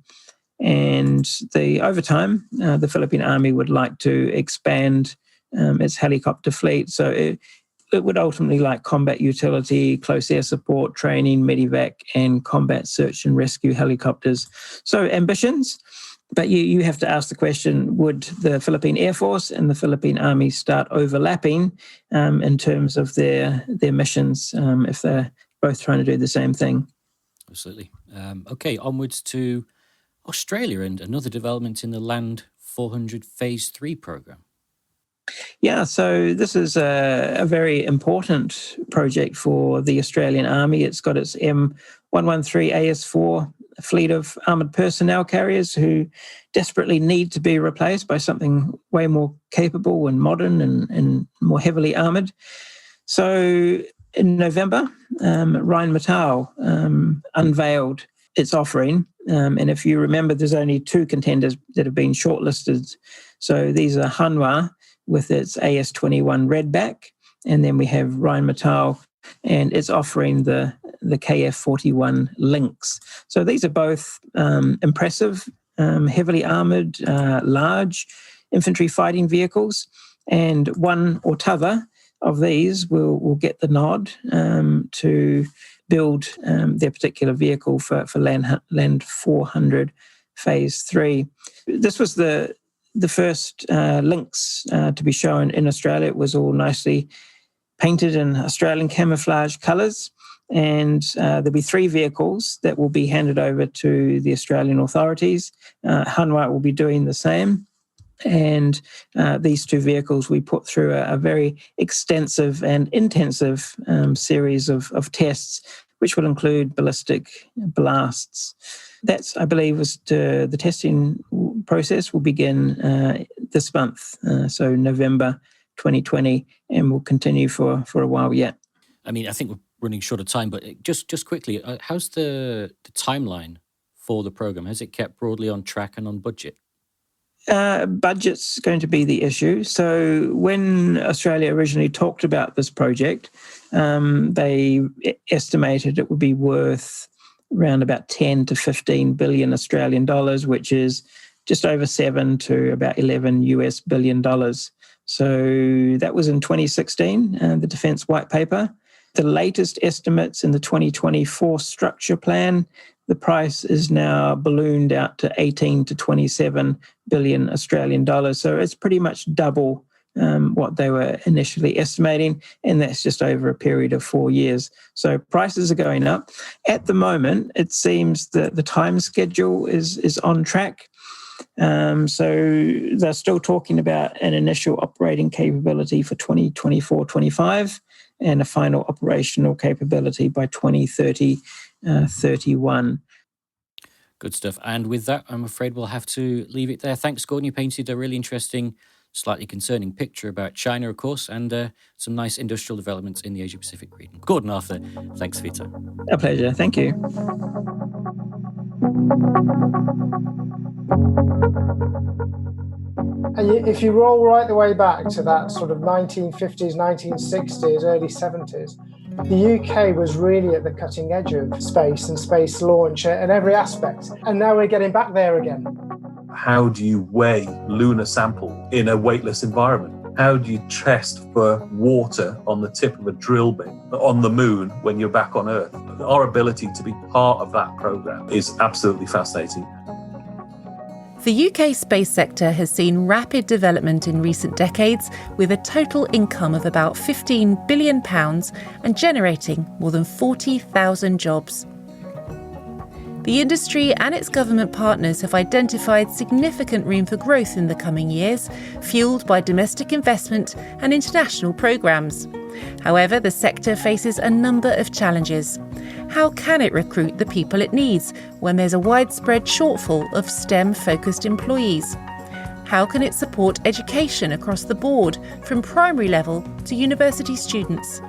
And over time, the Philippine Army would like to expand its helicopter fleet. So it would ultimately like combat utility, close air support, training, medevac, and combat search and rescue helicopters. So ambitions. But you have to ask the question, would the Philippine Air Force and the Philippine Army start overlapping in terms of their missions if they're both trying to do the same thing? Absolutely. Okay, onwards to Australia and another development in the Land 400 Phase 3 program. Yeah, so this is a very important project for the Australian Army. It's got its M113 AS4 fleet of armoured personnel carriers who desperately need to be replaced by something way more capable and modern and more heavily armoured. So in November, Rheinmetall unveiled its offering. And if you remember, there's only two contenders that have been shortlisted. So these are Hanwha with its AS21 Redback, and then we have Rheinmetall, and it's offering the KF-41 Lynx. So these are both impressive, heavily armoured, large infantry fighting vehicles, and one or t'other of these will get the nod to build their particular vehicle for Land 400 Phase 3. This was the first Lynx to be shown in Australia. It was all nicely painted in Australian camouflage colours, and there'll be three vehicles that will be handed over to the Australian authorities. Hanwha will be doing the same, and these two vehicles we put through a very extensive and intensive series of tests, which will include ballistic blasts. That's, I believe, the testing process will begin this month, so November 2020, and will continue for a while yet. I mean, I think we're running short of time, but just quickly, how's the timeline for the program? Has it kept broadly on track and on budget? Budget's going to be the issue. So when Australia originally talked about this project, they estimated it would be worth around about 10 to 15 billion Australian dollars, which is just over 7 to about 11 US billion dollars. So that was in 2016, the Defence White Paper. The latest estimates in the 2024 structure plan, the price is now ballooned out to 18 to 27 billion Australian dollars. So it's pretty much double what they were initially estimating, and that's just over a period of 4 years. So prices are going up. At the moment, it seems that the time schedule is on track. So they're still talking about an initial operating capability for 2024-25 and a final operational capability by 2030-31. Good stuff. And with that, I'm afraid we'll have to leave it there. Thanks, Gordon. You painted a really interesting, slightly concerning picture about China, of course, and some nice industrial developments in the Asia-Pacific region. Gordon Arthur, thanks for your time. A pleasure. Thank you. And if you roll right the way back to that sort of 1950s, 1960s, early 70s, the UK was really at the cutting edge of space and space launch in every aspect. And now we're getting back there again. How do you weigh lunar sample in a weightless environment? How do you test for water on the tip of a drill bit on the moon when you're back on Earth? Our ability to be part of that program is absolutely fascinating. The UK space sector has seen rapid development in recent decades, with a total income of about £15 billion and generating more than 40,000 jobs. The industry and its government partners have identified significant room for growth in the coming years, fuelled by domestic investment and international programmes. However, the sector faces a number of challenges. How can it recruit the people it needs when there's a widespread shortfall of STEM-focused employees? How can it support education across the board, from primary level to university students?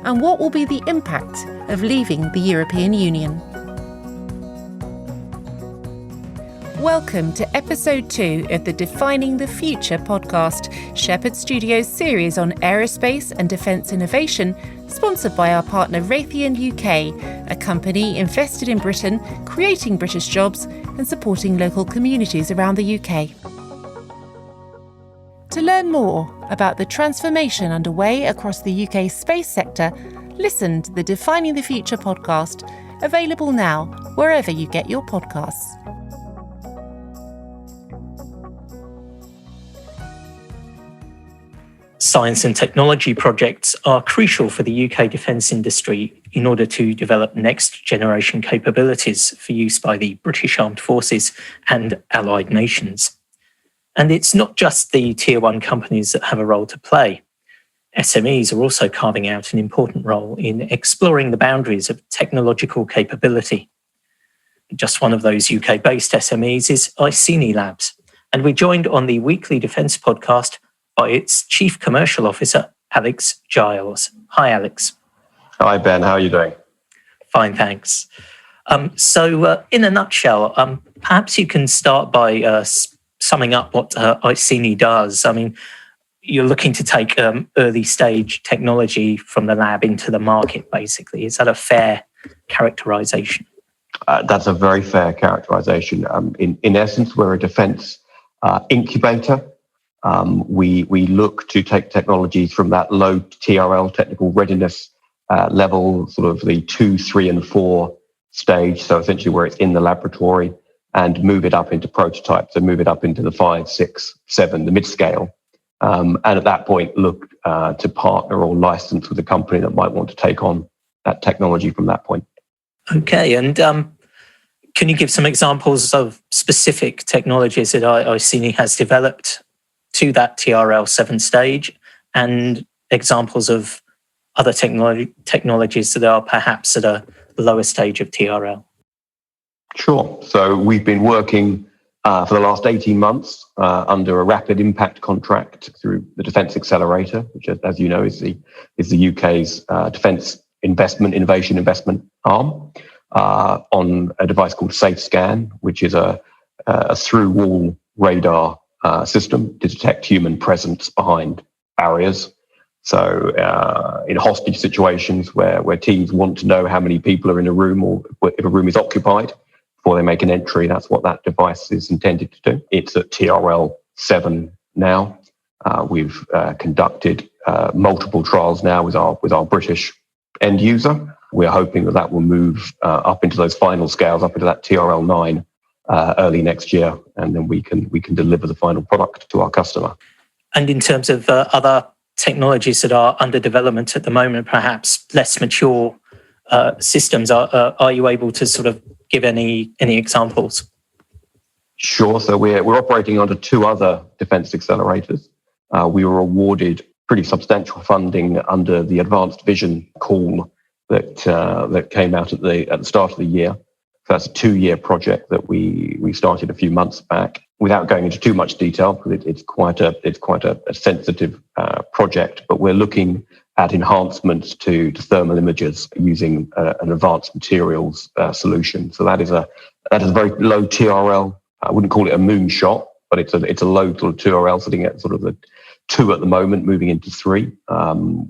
And what will be the impact of leaving the European Union? Welcome to episode 2 of the Defining the Future podcast, Shephard Studios' series on aerospace and defence innovation, sponsored by our partner Raytheon UK, a company invested in Britain, creating British jobs and supporting local communities around the UK. To learn more about the transformation underway across the UK space sector, listen to the Defining the Future podcast, available now wherever you get your podcasts. Science and technology projects are crucial for the UK defence industry in order to develop next-generation capabilities for use by the British Armed Forces and allied nations. And it's not just the Tier 1 companies that have a role to play. SMEs are also carving out an important role in exploring the boundaries of technological capability. Just one of those UK-based SMEs is Iceni Labs, and we're joined on the weekly defence podcast by its Chief Commercial Officer, Alex Giles. Hi, Alex. Hi, Ben. How are you doing? Fine, thanks. So, in a nutshell, perhaps you can start by summing up what Iceni does. I mean, you're looking to take early stage technology from the lab into the market, basically. Is that a fair characterisation? That's a very fair characterisation. In essence, we're a defence incubator. We look to take technologies from that low TRL, technical readiness level, sort of the 2, 3, and 4 stage. So essentially where it's in the laboratory, and move it up into prototypes and move it up into the 5, 6, 7, the mid-scale. And at that point, look to partner or license with a company that might want to take on that technology from that point. Okay, and can you give some examples of specific technologies that Iceni has developed to that TRL7 stage, and examples of other technologies that are perhaps at a lower stage of TRL? Sure. So we've been working for the last 18 months under a rapid impact contract through the Defence Accelerator, which, as you know, is the UK's defence innovation investment arm, on a device called SafeScan, which is a through-wall radar system to detect human presence behind barriers. So in hostage situations where teams want to know how many people are in a room, or if a room is occupied before they make an entry, that's what that device is intended to do. It's at TRL 7 now. We've conducted multiple trials now with our British end user. We're hoping that will move up into those final scales, up into that TRL 9 early next year, and then we can deliver the final product to our customer. And in terms of other technologies that are under development at the moment, perhaps less mature systems, are you able to sort of give any examples? Sure. So we're operating under 2 other defence accelerators. We were awarded pretty substantial funding under the Advanced Vision call that came out at the start of the year. So that's a 2-year project that we started a few months back. Without going into too much detail, because it's quite a sensitive project, but we're looking at enhancements to thermal imagers using an advanced materials solution. So that is a very low TRL. I wouldn't call it a moonshot, but it's a low sort of TRL, sitting at sort of the 2 at the moment, moving into 3.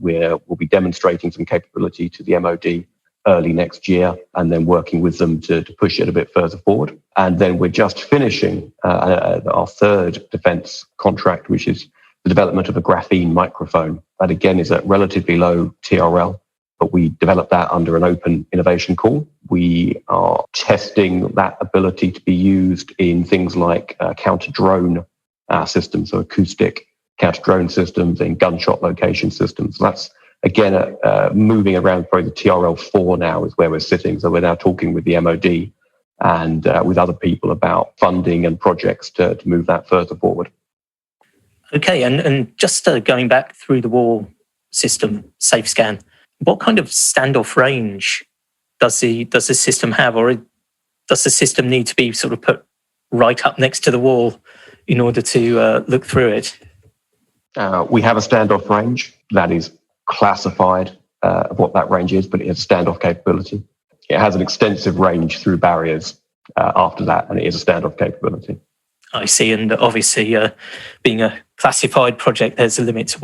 Where we'll be demonstrating some capability to the MOD early next year, and then working with them to push it a bit further forward. And then we're just finishing our 3rd defence contract, which is the development of a graphene microphone. That again is at relatively low TRL, but we developed that under an open innovation call. We are testing that ability to be used in things like counter-drone systems, so acoustic counter-drone systems and gunshot location systems. So that's, again, moving around probably the TRL 4 now is where we're sitting. So we're now talking with the MOD and with other people about funding and projects to move that further forward. Okay, and just going back through the wall system, SafeScan, what kind of standoff range does the system have, or does the system need to be sort of put right up next to the wall in order to look through it? We have a standoff range that is classified of what that range is, but it has standoff capability. It has an extensive range through barriers after that, and it is a standoff capability. I see, and obviously, being a classified project, there's a limit to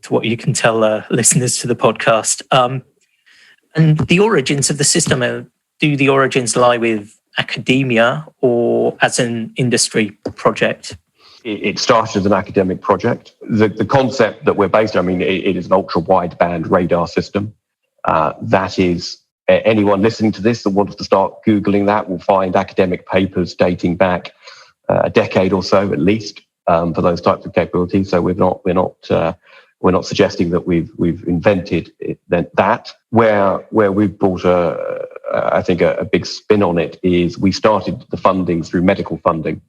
what you can tell listeners to the podcast. And the origins of the system, do the origins lie with academia or as an industry project? It started as an academic project. The concept that we're based on, I mean, it is an ultra-wideband radar system. That is, anyone listening to this that wants to start Googling that will find academic papers dating back a decade or so at least for those types of capabilities. So we're not suggesting that we've invented that. Where we've brought I think a big spin on it is we started the funding through medical funding.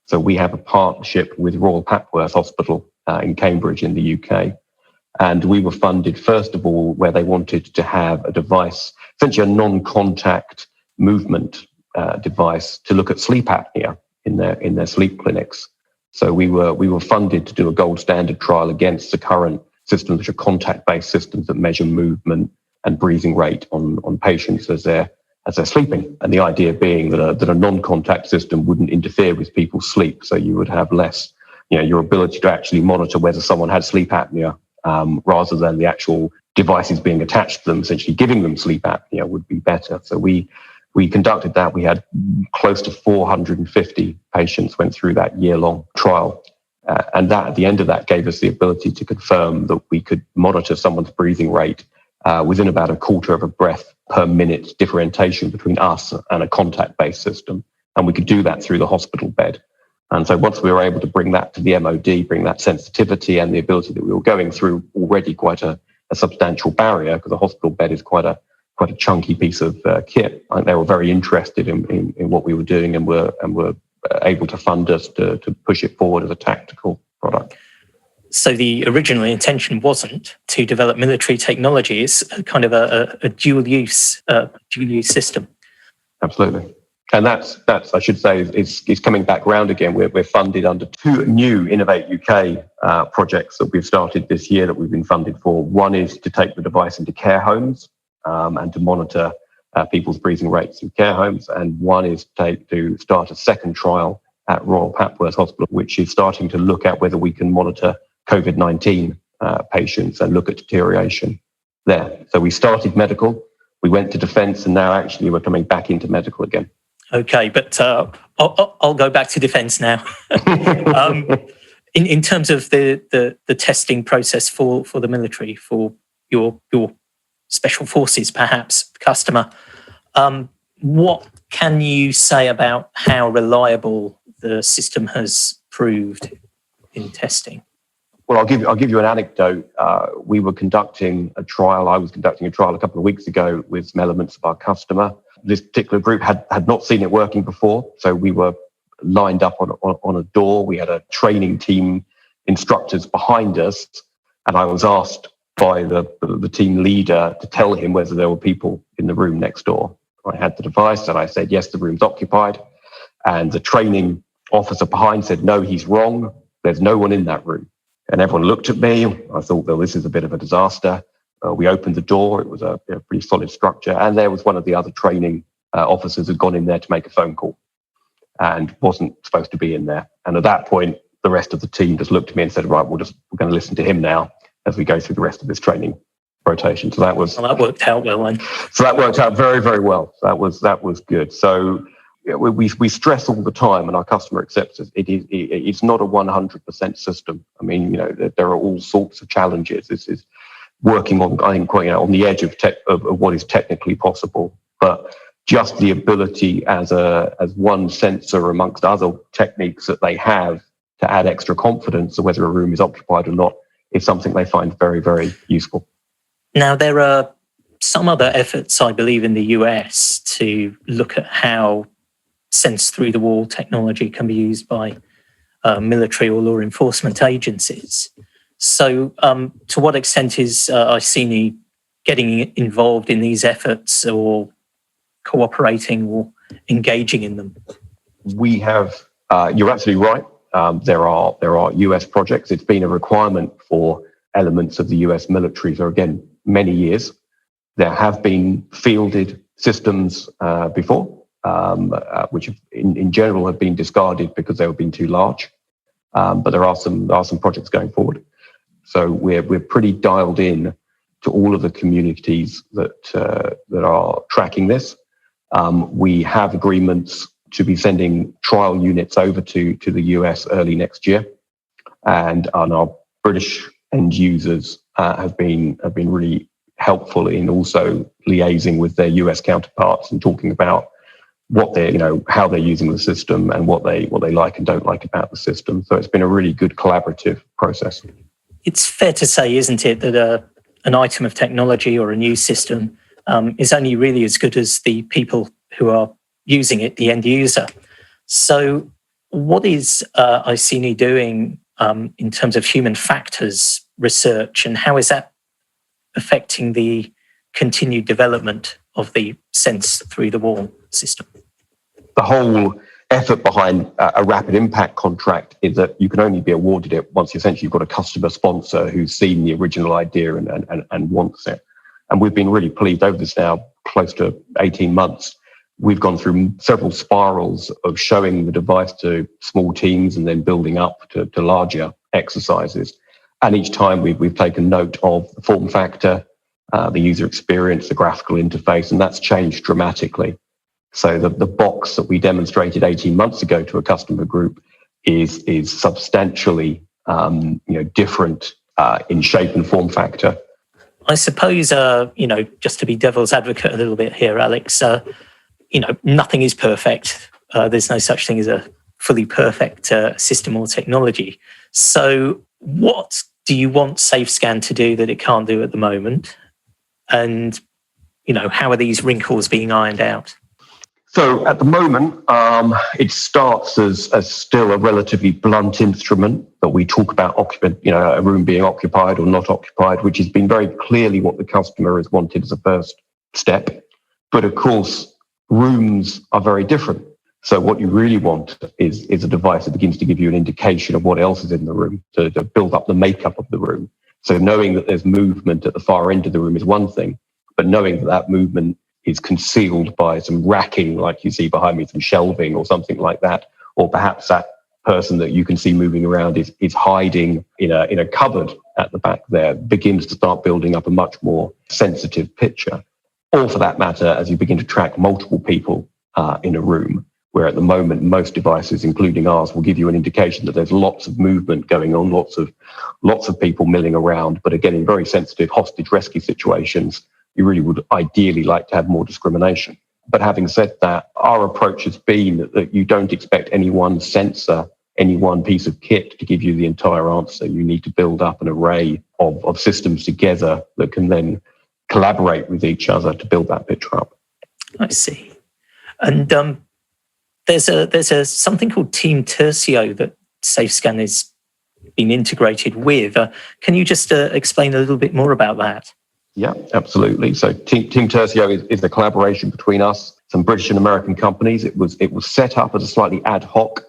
So we have a partnership with Royal Papworth Hospital in Cambridge in the UK. And we were funded, first of all, where they wanted to have a device, essentially a non-contact movement device to look at sleep apnea in their sleep clinics. So we were funded to do a gold standard trial against the current systems, which are contact-based systems that measure movement and breathing rate on patients as they're sleeping. And the idea being that a non-contact system wouldn't interfere with people's sleep, so you would have less, your ability to actually monitor whether someone had sleep apnea rather than the actual devices being attached to them, essentially giving them sleep apnea would be better. So we conducted that. We had close to 450 patients went through that year-long trial. And that, at the end of that, gave us the ability to confirm that we could monitor someone's breathing rate within about a quarter of a breath per minute differentiation between us and a contact-based system. And we could do that through the hospital bed. And so once we were able to bring that to the MOD, bring that sensitivity and the ability that we were going through already quite a substantial barrier, because a hospital bed is quite a chunky piece of kit. I think they were very interested in what we were doing and were able to fund us to push it forward as a tactical product. So the original intention wasn't to develop military technology. It's kind of a dual use system. Absolutely. And that's I should say, is coming back round again. We're funded under 2 new Innovate UK projects that we've started this year that we've been funded for. One is to take the device into care homes and to monitor people's breathing rates in care homes. And one is to start a second trial at Royal Papworth Hospital, which is starting to look at whether we can monitor COVID-19 patients and look at deterioration there. So we started medical, we went to defence, and now actually we're coming back into medical again. Okay, but I'll go back to defence now. In terms of the testing process for the military, for your special forces, perhaps, customer, what can you say about how reliable the system has proved in testing? Well, I'll give you an anecdote. We were conducting a trial. I was conducting a trial a couple of weeks ago with some elements of our customer. This particular group had not seen it working before, so we were lined up on a door. We had a training team, instructors behind us, and I was asked by the team leader to tell him whether there were people in the room next door. I had the device and I said, yes, the room's occupied. And the training officer behind said, no, he's wrong. There's no one in that room. And everyone looked at me. I thought, well, this is a bit of a disaster. We opened the door. It was a pretty solid structure. And there was one of the other training officers who'd gone in there to make a phone call and wasn't supposed to be in there. And at that point, the rest of the team just looked at me and said, right, we're going to listen to him now as we go through the rest of this training rotation. So that worked out well then. So that worked out very, very well. That was good. So we stress all the time, and our customer accepts it. It's not a 100% system. I mean, there are all sorts of challenges. This is working on, I think, on the edge of what is technically possible. But just the ability as one sensor amongst other techniques that they have to add extra confidence of whether a room is occupied or not is something they find very, very useful. Now, there are some other efforts, I believe, in the US to look at how sense-through-the-wall technology can be used by military or law enforcement agencies. So to what extent is Iceni getting involved in these efforts or cooperating or engaging in them? We have, you're absolutely right. There are US projects. It's been a requirement for elements of the US military for, again, many years. There have been fielded systems before, which in general have been discarded because they have been too large. But there are some projects going forward. So we're pretty dialed in to all of the communities that are tracking this. We have agreements to be sending trial units over to the US early next year, and our British end users have been really helpful in also liaising with their US counterparts and talking about what how they're using the system and what they like and don't like about the system. So it's been a really good collaborative process. It's fair to say, isn't it, that an item of technology or a new system is only really as good as the people who are using it, the end user. So what is Iceni doing in terms of human factors research, and how is that affecting the continued development of the sense-through-the-wall system? The whole effort behind a rapid impact contract is that you can only be awarded it once essentially you've got a customer sponsor who's seen the original idea and wants it. And we've been really pleased over this now close to 18 months. We've gone through several spirals of showing the device to small teams and then building up to larger exercises. And each time we've taken note of the form factor, the user experience, the graphical interface, and that's changed dramatically. So the box that we demonstrated 18 months ago to a customer group is substantially different in shape and form factor. I suppose, just to be devil's advocate a little bit here, Alex, nothing is perfect. There's no such thing as a fully perfect system or technology. So what do you want SafeScan to do that it can't do at the moment? And, how are these wrinkles being ironed out? So at the moment, it starts as still a relatively blunt instrument that we talk about a room being occupied or not occupied, which has been very clearly what the customer has wanted as a first step. But of course, rooms are very different. So what you really want is a device that begins to give you an indication of what else is in the room, to build up the makeup of the room. So knowing that there's movement at the far end of the room is one thing, but knowing that movement is concealed by some racking, like you see behind me, some shelving or something like that, or perhaps that person that you can see moving around is hiding in a cupboard at the back there, begins to start building up a much more sensitive picture. Or for that matter, as you begin to track multiple people in a room, where at the moment most devices, including ours, will give you an indication that there's lots of movement going on, lots of people milling around, but again, in very sensitive hostage rescue situations, you really would ideally like to have more discrimination. But having said that, our approach has been that you don't expect any one sensor, any one piece of kit to give you the entire answer. You need to build up an array of systems together that can then collaborate with each other to build that picture up. I see. And there's a something called Team Tercio that SafeScan has been integrated with. Can you just explain a little bit more about that? Yeah, absolutely. So Team Tercio is a collaboration between us, some British and American companies. It was set up as a slightly ad hoc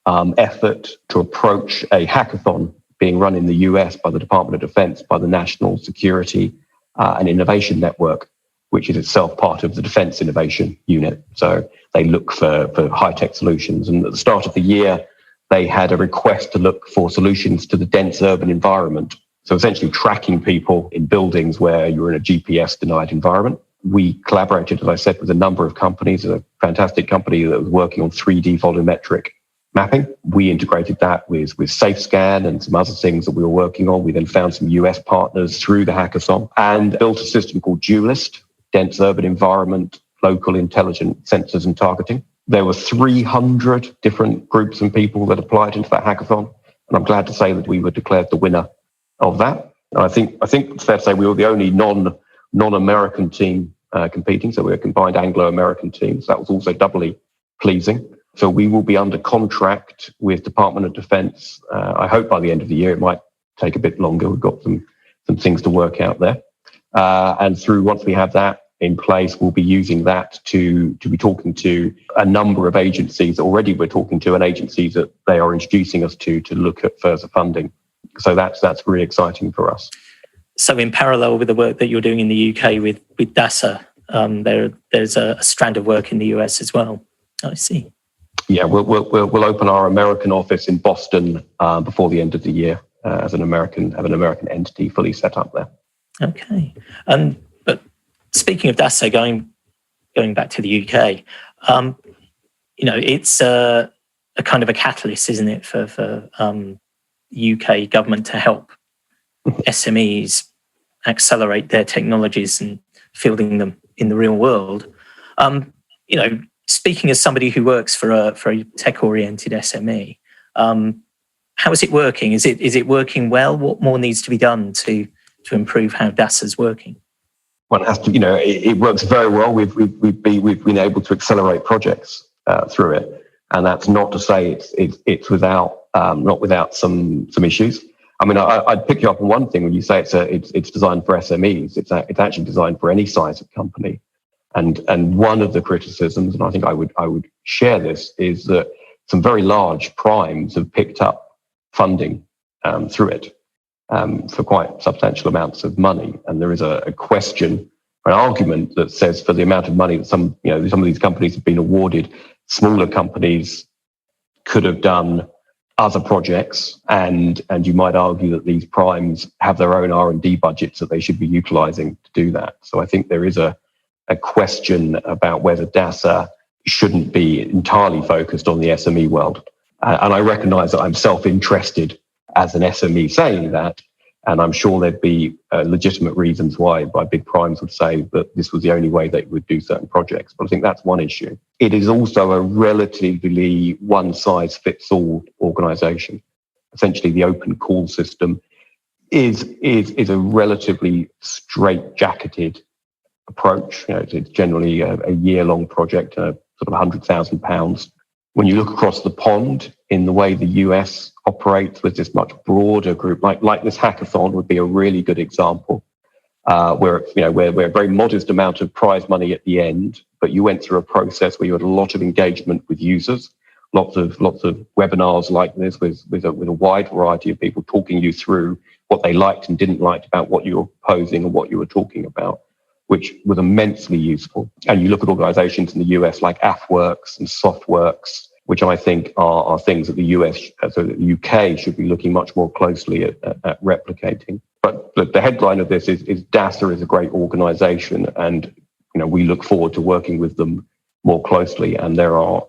effort to approach a hackathon being run in the US by the Department of Defense, by the National Security an innovation network, which is itself part of the Defence Innovation Unit. So they look for high-tech solutions. And at the start of the year, they had a request to look for solutions to the dense urban environment. So essentially tracking people in buildings where you're in a GPS-denied environment. We collaborated, as I said, with a number of companies, a fantastic company that was working on 3D volumetric mapping. We integrated that with SafeScan and some other things that we were working on. We then found some US partners through the hackathon and built a system called Dualist, Dense Urban Environment, Local Intelligent Sensors and Targeting. There were 300 different groups and people that applied into that hackathon. And I'm glad to say that we were declared the winner of that. And I think it's fair to say we were the only non-American team competing. So we were a combined Anglo-American team. So that was also doubly pleasing. So we will be under contract with Department of Defense. I hope by the end of the year. It might take a bit longer. We've got some things to work out there. And once we have that in place, we'll be using that to be talking to a number of agencies. Already we're talking to an agencies that they are introducing us to look at further funding. So that's really exciting for us. So in parallel with the work that you're doing in the UK with DASA, there's a strand of work in the US as well. I see. Yeah, we'll open our American office in Boston before the end of the year have an American entity fully set up there. Okay. But speaking of DASA, going back to the UK, it's a kind of a catalyst, isn't it, for UK government to help SMEs accelerate their technologies and fielding them in the real world. Speaking as somebody who works for a tech-oriented SME, how is it working? Is it working well? What more needs to be done to improve how DASA is working? One has to, it works very well. We've been able to accelerate projects through it, and that's not to say it's not without some issues. I mean, I'd pick you up on one thing when you say it's designed for SMEs. It's actually designed for any size of company. And one of the criticisms, and I think I would share this, is that some very large primes have picked up funding through it for quite substantial amounts of money. And there is a question, an argument that says for the amount of money that some of these companies have been awarded, smaller companies could have done other projects, and you might argue that these primes have their own R&D budgets that they should be utilising to do that. So I think there is a question about whether DASA shouldn't be entirely focused on the SME world. And I recognise that I'm self-interested as an SME saying that, and I'm sure there'd be legitimate reasons why big primes would say that this was the only way they would do certain projects. But I think that's one issue. It is also a relatively one-size-fits-all organisation. Essentially, the open call system is a relatively straight-jacketed approach. It's generally a year-long project, sort of £100,000. When you look across the pond in the way the US operates with this much broader group, like this hackathon would be a really good example, where a very modest amount of prize money at the end, but you went through a process where you had a lot of engagement with users, lots of webinars like this with a wide variety of people talking you through what they liked and didn't like about what you were proposing and what you were talking about, which was immensely useful. And you look at organizations in the US like AFWorks and SoftWorks, which I think are things that the UK should be looking much more closely at replicating. But the headline of this is DASA is a great organization, and we look forward to working with them more closely. And there are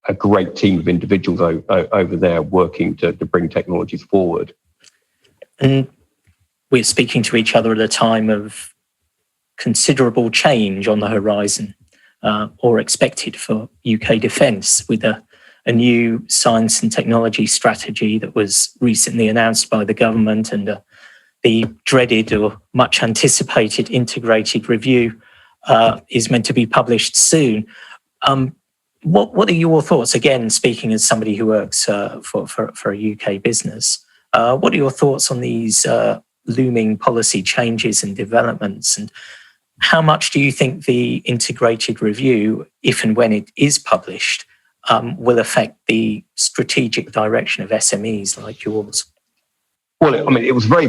a great team of individuals over there working to bring technologies forward. And we're speaking to each other at a time of considerable change on the horizon, or expected for UK defence, with a new science and technology strategy that was recently announced by the government, and the dreaded or much anticipated integrated review is meant to be published soon. What are your thoughts? Again, speaking as somebody who works for a UK business, what are your thoughts on these looming policy changes and developments, and how much do you think the integrated review, if and when it is published, will affect the strategic direction of SMEs like yours? Well, it was very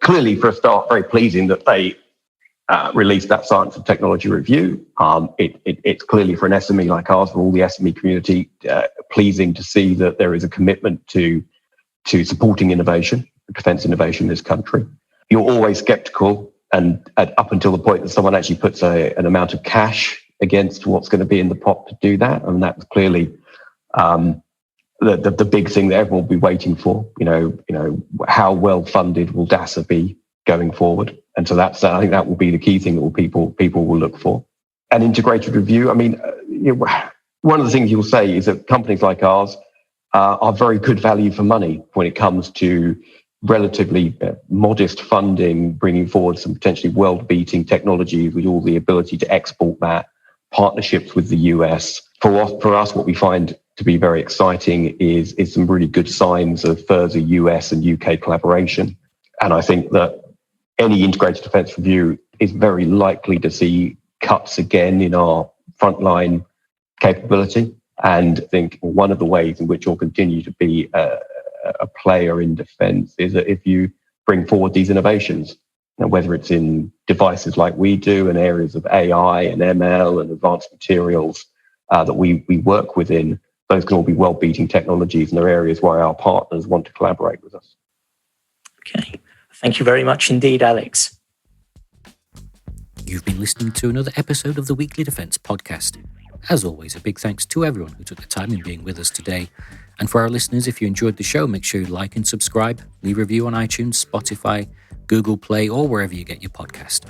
clearly, for a start, very pleasing that they released that science and technology review. It's clearly, for an SME like ours, for all the SME community, pleasing to see that there is a commitment to supporting innovation, defence innovation in this country. You're always sceptical, and up until the point that someone actually puts an amount of cash against what's going to be in the pot to do that, and that's clearly the big thing that everyone will be waiting for. How well funded will DASA be going forward? And so I think that will be the key thing that people will look for. An integrated review. I mean, one of the things you'll say is that companies like ours are very good value for money when it comes to relatively modest funding, bringing forward some potentially world-beating technologies with all the ability to export that, partnerships with the US. For us, what we find to be very exciting is some really good signs of further US and UK collaboration. And I think that any integrated defence review is very likely to see cuts again in our frontline capability. And I think one of the ways in which you'll continue to be a player in defence is that if you bring forward these innovations, whether it's in devices like we do and areas of AI and ML and advanced materials that we work within, those can all be well-beating technologies, and they're areas where our partners want to collaborate with us. Okay. Thank you very much indeed, Alex. You've been listening to another episode of the Weekly Defence Podcast. As always, a big thanks to everyone who took the time in being with us today. And for our listeners, if you enjoyed the show, make sure you like and subscribe, leave a review on iTunes, Spotify, Google Play, or wherever you get your podcast.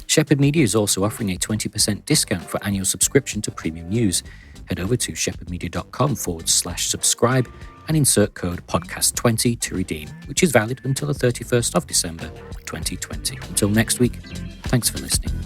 Shephard Media is also offering a 20% discount for annual subscription to Premium News. Head over to shepherdmedia.com/subscribe and insert code podcast20 to redeem, which is valid until the 31st of December 2020. Until next week, thanks for listening.